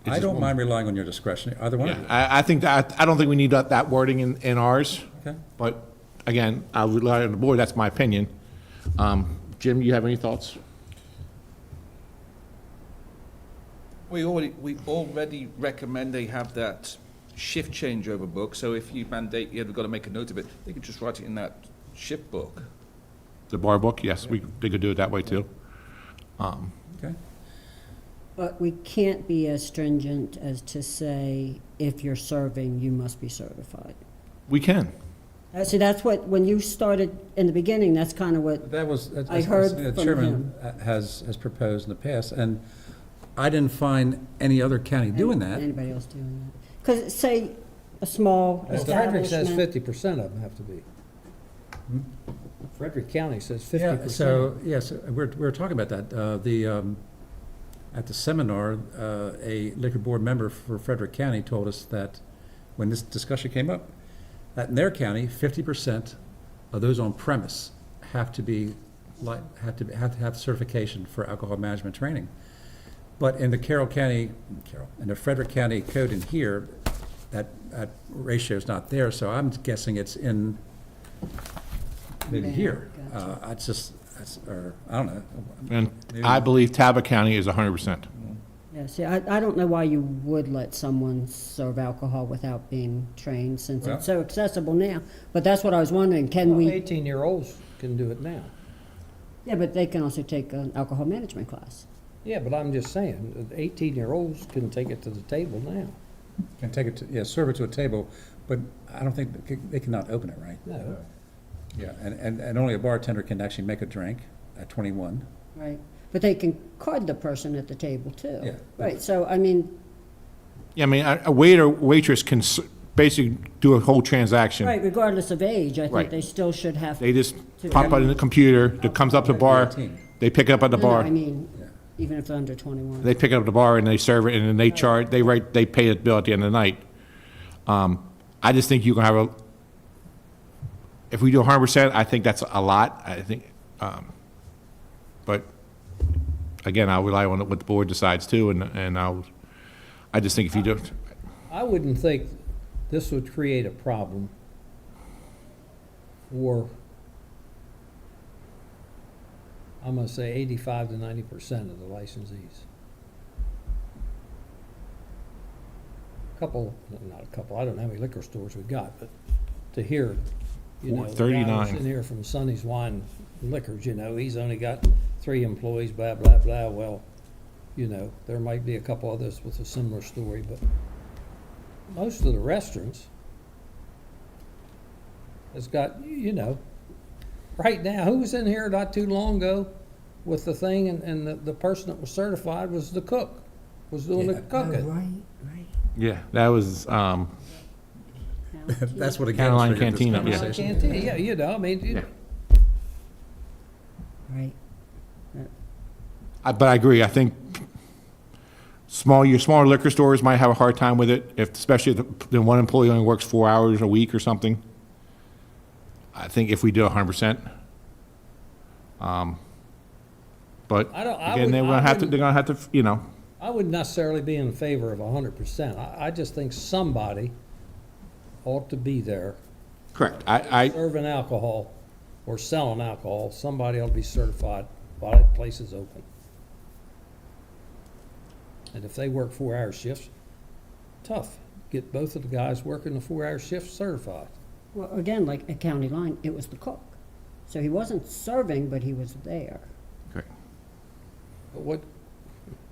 I don't mind relying on your discretion, either one of you. I think that, I don't think we need that wording in ours, Okay. but again, I'll rely on the board, that's my opinion. Jim, you have any thoughts? We already recommend they have that shift changeover book, so if you mandate, you've got to make a note of it, they could just write it in that shift book. The bar book, yes, they could do it that way too. Okay. But we can't be as stringent as to say, if you're serving, you must be certified. We can. See, that's what, when you started in the beginning, that's kind of what, That's I heard the from chairman him. has proposed in the past, and I didn't find any other county doing that. anybody else doing that. Because say, a small Frederick says establishment. 50% of them have to be. Frederick County says 50%. Yeah, so, yes, we're talking about that. At the seminar, a liquor board member for Frederick County told us that when this discussion came up, that in their county, 50% of those on premise have to be, have to have certification for alcohol management training. But in the in the Frederick County code in here, that ratio is not there, so I'm guessing it's in maybe here. Or, I don't know. And I believe Talbot County is 100%. Yeah, see, I don't know why you would let someone serve alcohol without being trained, since Well- it's so accessible now. But that's what I was wondering, can we, 18-year-olds can do it now. yeah, but they can also take an alcohol management class. Yeah, but I'm just saying, 18-year-olds can take it to the table now. Can take it to, yeah, serve it to a table, but I don't think, they cannot open it, right? No. Yeah, and only a bartender can actually make a drink at 21. Right, but they can card the person at the table too. Yeah. Right, so, I mean, Yeah, I mean, a waiter, waitress can basically do a whole transaction. right, regardless of age, I think Right. they still should have. They just pump it in the computer, that comes up to the bar, 18. they pick it up at the No, no, bar, I mean, Yeah. even if they're under 21. they pick it up at the bar and they serve it, and then they charge, they pay the bill at the end of the night. I just think you can have if we do 100%, I think that's a lot, I think, but again, I'll rely on what the board decides too, and I just think if you do, I wouldn't think this would create a problem for, I'm gonna say 85 to 90% of the licensees. Not a couple, I don't know how many liquor stores we got, but to hear, you know, the guy 39. in here from Sonny's Wine and Liquors, you know, he's only got 3 employees, blah, blah, blah. Well, you know, there might be a couple others with a similar story, but most of the restaurants has got, you know, right now, who was in here not too long ago with the thing, and the person that was certified was the cook, was doing the Yeah. cooking. Right. yeah, that was, That's what again Caroline triggered this Cantina, yeah. conversation. Canteen, yeah, you know, I mean, you- Yeah. Right. But I agree, I think your smaller liquor stores might have a hard time with it, especially if the one employee only works 4 hours a week or something. I think if we do 100%. But I don't- I again, would- they're I gonna have to, you know, I wouldn't necessarily be in favor of 100%. I just think somebody ought to be there correct. I serving alcohol or selling alcohol. Somebody ought to be certified while that place is open. And if they work 4-hour shifts, tough. Get both of the guys working the 4-hour shift certified. Well, again, like at County Line, it was the cook. So he wasn't serving, but he was there. correct. But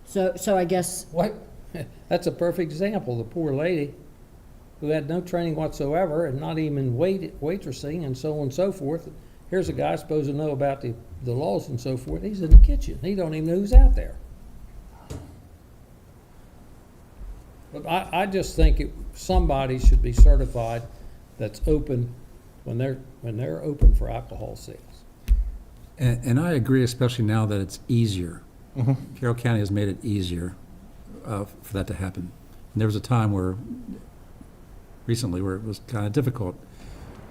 So I guess, that's a perfect example. The poor lady who had no training whatsoever and not even waitressing and so on and so forth. Here's a guy supposed to know about the laws and so forth. He's in the kitchen. He don't even know who's out there. But I just think somebody should be certified that's open when they're open for alcohol sales. And I agree, especially now that it's easier. Carroll County has made it easier for that to happen. And there was a time recently where it was kind of difficult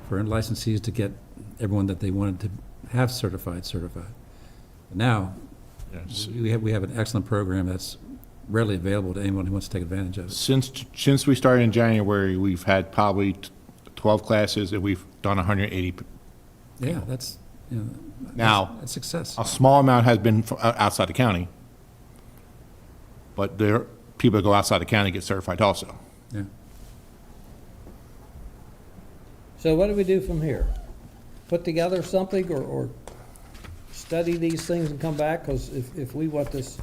for licensees to get everyone that they wanted to have certified. But now, we have an excellent program that's readily available to anyone who wants to take advantage of it. Since we started in January, we've had probably 12 classes, and we've done 180. Yeah, that's, you know, Now, that's success. a small amount has been outside the county, but there, people that go outside the county get certified also. Yeah. So what do we do from here? Put together something or study these things and come back? Because if we want this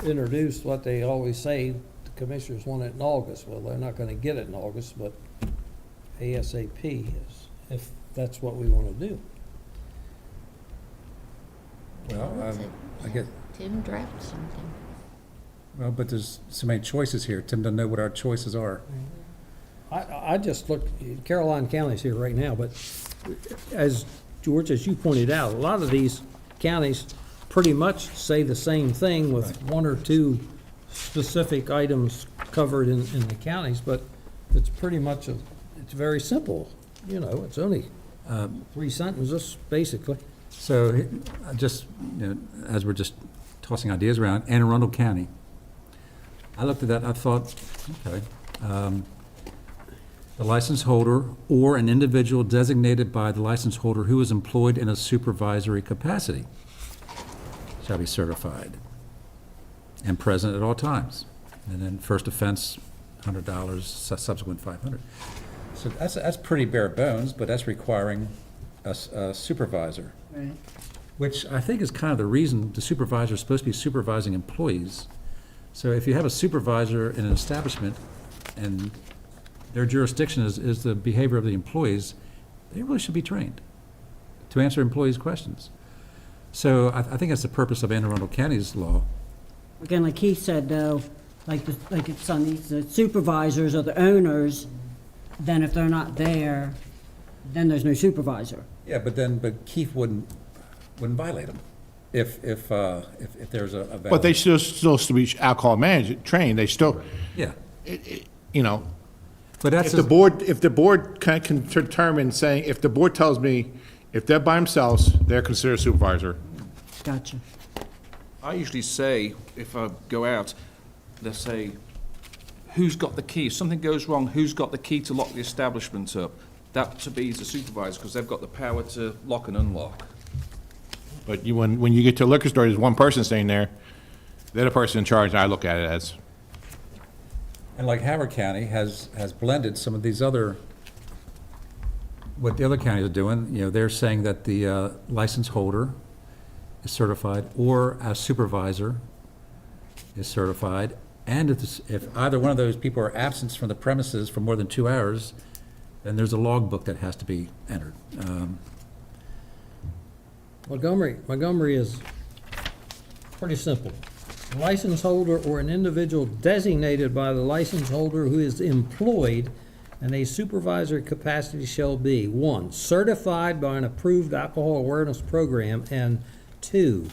introduced, what they always say, the commissioners want it in August. Well, they're not going to get it in August, but ASAP is, if that's what we want to do. Well, I get, Tim draft something. well, but there's so many choices here. Tim doesn't know what our choices are. I just looked, Caroline County's here right now, but as George, as you pointed out, a lot of these counties pretty much say the same thing with one or two specific items covered in the counties, but it's pretty much, it's very simple. You know, it's only 3 sentences, basically. So, just, as we're just tossing ideas around, Anne Arundel County. I looked at that, I thought, okay, the license holder or an individual designated by the license holder who is employed in a supervisory capacity shall be certified and present at all times. And then first offense, $100, subsequent $500. So that's pretty bare bones, but that's requiring a supervisor. Right. Which I think is kind of the reason the supervisor is supposed to be supervising employees. So if you have a supervisor in an establishment and their jurisdiction is the behavior of the employees, they really should be trained to answer employees' questions. So I think that's the purpose of Anne Arundel County's law. Again, like he said, though, like it's on the supervisors or the owners, then if they're not there, then there's no supervisor. Yeah, but Keith wouldn't violate them if there's a valid. But they still supposed to be alcohol managed, trained, they still, Yeah, you know, but that's. if the board can determine, saying, if the board tells me, if they're by themselves, they're considered a supervisor. Gotcha. I usually say, if I go out, let's say, who's got the key? If something goes wrong, who's got the key to lock the establishment up? That to be the supervisor, because they've got the power to lock and unlock. But when you get to a liquor store, there's one person staying there, they're the person in charge, I look at it as. And like Howard County has blended some of these other, what the other counties are doing, they're saying that the license holder is certified or a supervisor is certified, and if either one of those people are absent from the premises for more than 2 hours, then there's a logbook that has to be entered. Montgomery is pretty simple. A license holder or an individual designated by the license holder who is employed in a supervisory capacity shall be, 1, certified by an approved alcohol awareness program, and 2,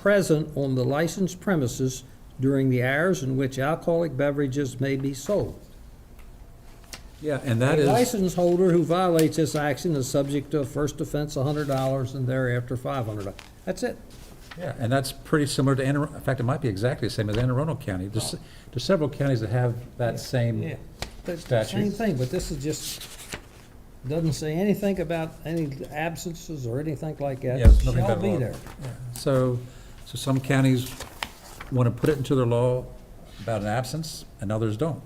present on the licensed premises during the hours in which alcoholic beverages may be sold. Yeah, and that A is, license holder who violates this action is subject to a first offense $100 and thereafter $500. That's it. yeah, and that's pretty similar to in fact, it might be exactly the same as Anne Arundel County. There's several counties that have that same Yeah, that's the same statute. thing, but this is just, doesn't say anything about any absences or anything like that. Yeah, there's nothing Shall about be law. there. So some counties want to put it into their law about an absence, and others don't.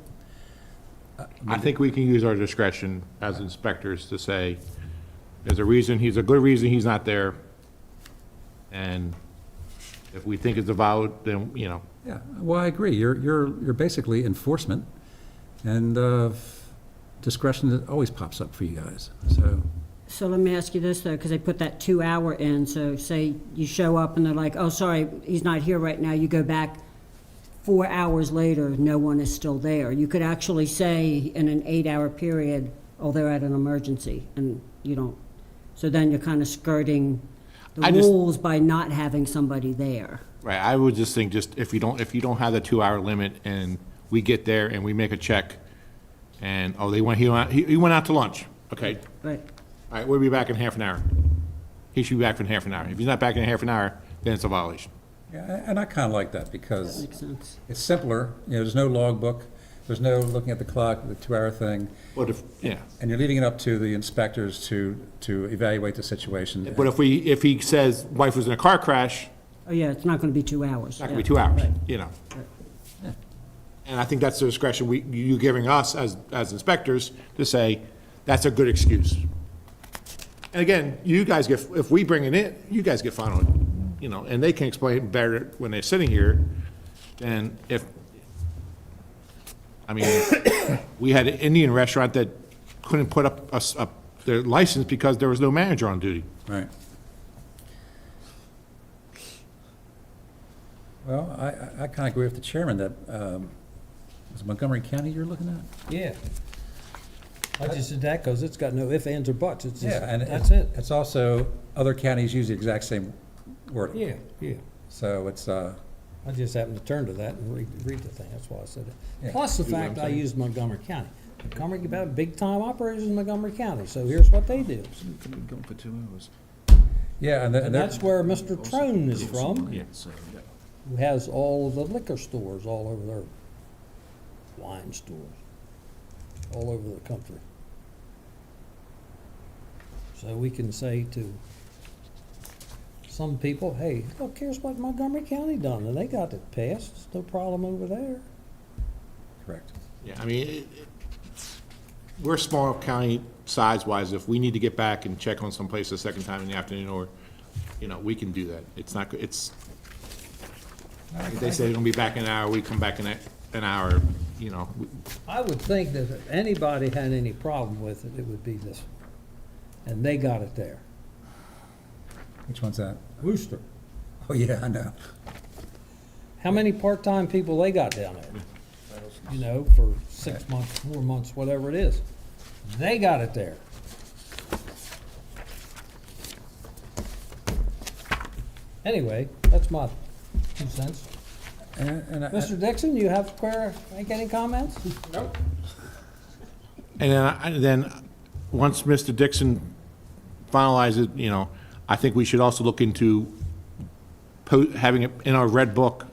I think we can use our discretion as inspectors to say, there's a good reason he's not there, and if we think it's a valid, then, Yeah, well, I agree. You're basically enforcement, and discretion that always pops up for you guys, so. So let me ask you this, though, because they put that 2 hour in, so say you show up and they're like, oh, sorry, he's not here right now, you go back 4 hours later, no one is still there. You could actually say in an 8 hour period, oh, they're at an emergency, and you don't. So then you're kind of skirting the I just- rules by not having somebody there. right, I would just think, if you don't have the 2-hour limit, and we get there and we make a check, and, oh, he went out to lunch, okay, Right. all right, we'll be back in half an hour. He should be back in half an hour. If he's not back in half an hour, then it's a violation. Yeah, and I kind of like that That because makes sense. it's simpler, there's no logbook, there's no looking at the clock, the 2 hour thing, But yeah, and you're leaving it up to the inspectors to evaluate the situation. but if he says wife was in a car crash, Oh, yeah, it's not going to be 2 hours. it's not gonna be Yeah. 2 hours, Right. you know? Yeah. And I think that's the discretion you giving us as inspectors to say, that's a good excuse. And again, you guys if we bring it in, you guys get fined, and they can explain it better when they're sitting here than we had an Indian restaurant that couldn't put up their license because there was no manager on duty. Right. Well, I kind of agree with the chairman that, is it Montgomery County you're looking at? Yeah. I just did that because it's got no ifs, ands, or buts. It's just, Yeah, and that's it. It's also, other counties use the exact same wording. Yeah, yeah. So it's, I just happened to turn to that and read the thing, that's why I said Yeah. it. Plus the fact I used Montgomery County. Montgomery, about big-time operators in Montgomery County, so here's what they do. Going for 2 hours. Yeah, and And that's where Mr. Trone is from, Yeah. who has all of the liquor stores all over there, wine stores, all over the country. So we can say to some people, hey, look, here's what Montgomery County done, and they got it passed, it's no problem over there. correct. Yeah, I mean, we're a small county size-wise. If we need to get back and check on some place a second time in the afternoon, or, you know, we can do that. It's not, it's, if they say they're gonna be back in an hour, we come back in an hour, you know. I would think that if anybody had any problem with it, it would be this one. And they got it there. Which one's that? Worcester. Oh, yeah, I know. How many part-time people they got down there? You know, for 6 months, 4 months, whatever it is. They got it there. Anyway, that's my 2 cents. And Mr. Dixon, you have make any comments? And then, once Mr. Dixon finalizes, you know, I think we should also look into having it in our red book,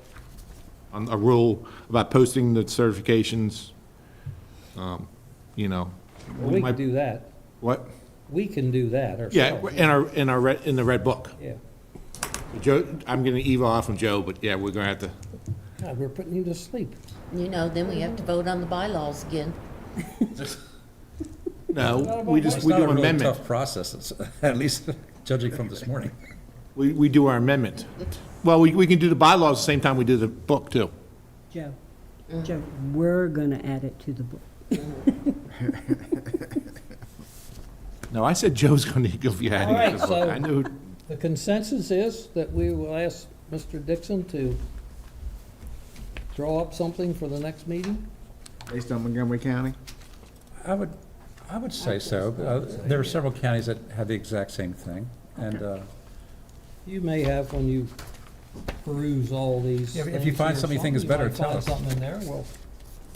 on a rule about posting the certifications, you know. Well, we can do that. What? We can do that Yeah, ourselves. in the red book. Yeah. Joe, I'm getting evil off from Joe, but yeah, we're gonna have to, God, we're putting you to sleep. You know, then we have to vote on the bylaws again. no, we just, it's we not do a an really amendment. tough process, it's- at least judging from this morning. We do our amendment. Well, we can do the bylaws the same time we do the book, too. Joe, Joe, we're gonna add it to the book. No, I said Joe's gonna give you All right, adding to the book. so- I knew, The consensus is that we will ask Mr. Dixon to draw up something for the next meeting? Based on Montgomery County? I would say so. There are several counties that have the exact same thing, and, You may have when you peruse all these. Yeah, if you things find here, something you think is you might better, tell find us. something in there, well,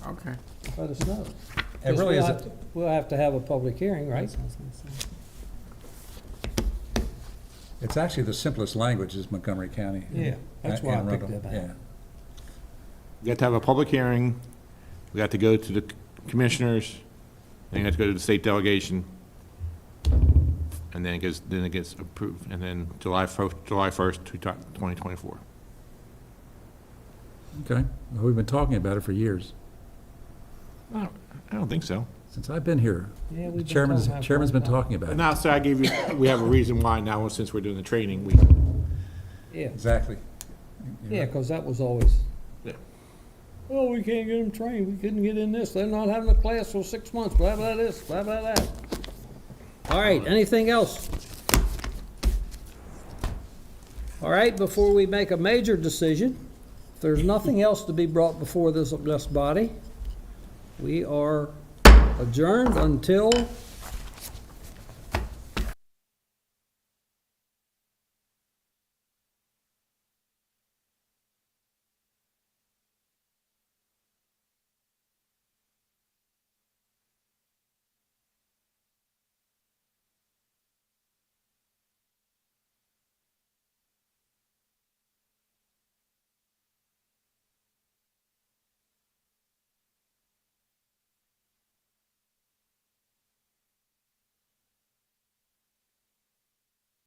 Okay. let us know. It really We'll is, have to- We'll have to have a public hearing, right? it's actually the simplest language is Montgomery County. Yeah, that's why I and picked Rundle, it out. yeah. we have to have a public hearing, we have to go to the commissioners, then you have to go to the state delegation, and then it gets approved, and then July 1st, 2024. Okay, well, we've been talking about it for years, I don't think so. since I've been here. Yeah, The we've been chairman's talking about it for a been long time. talking about But it. now, so I gave you, we have a reason why now, since we're doing the training, Yeah, Exactly. yeah, because that was always, Yeah. oh, we can't get them trained, we couldn't get in this, they're not having a class for 6 months, blah, blah, this, blah, blah, that. All right, anything else? All right, before we make a major decision, if there's nothing else to be brought before this body, we are adjourned until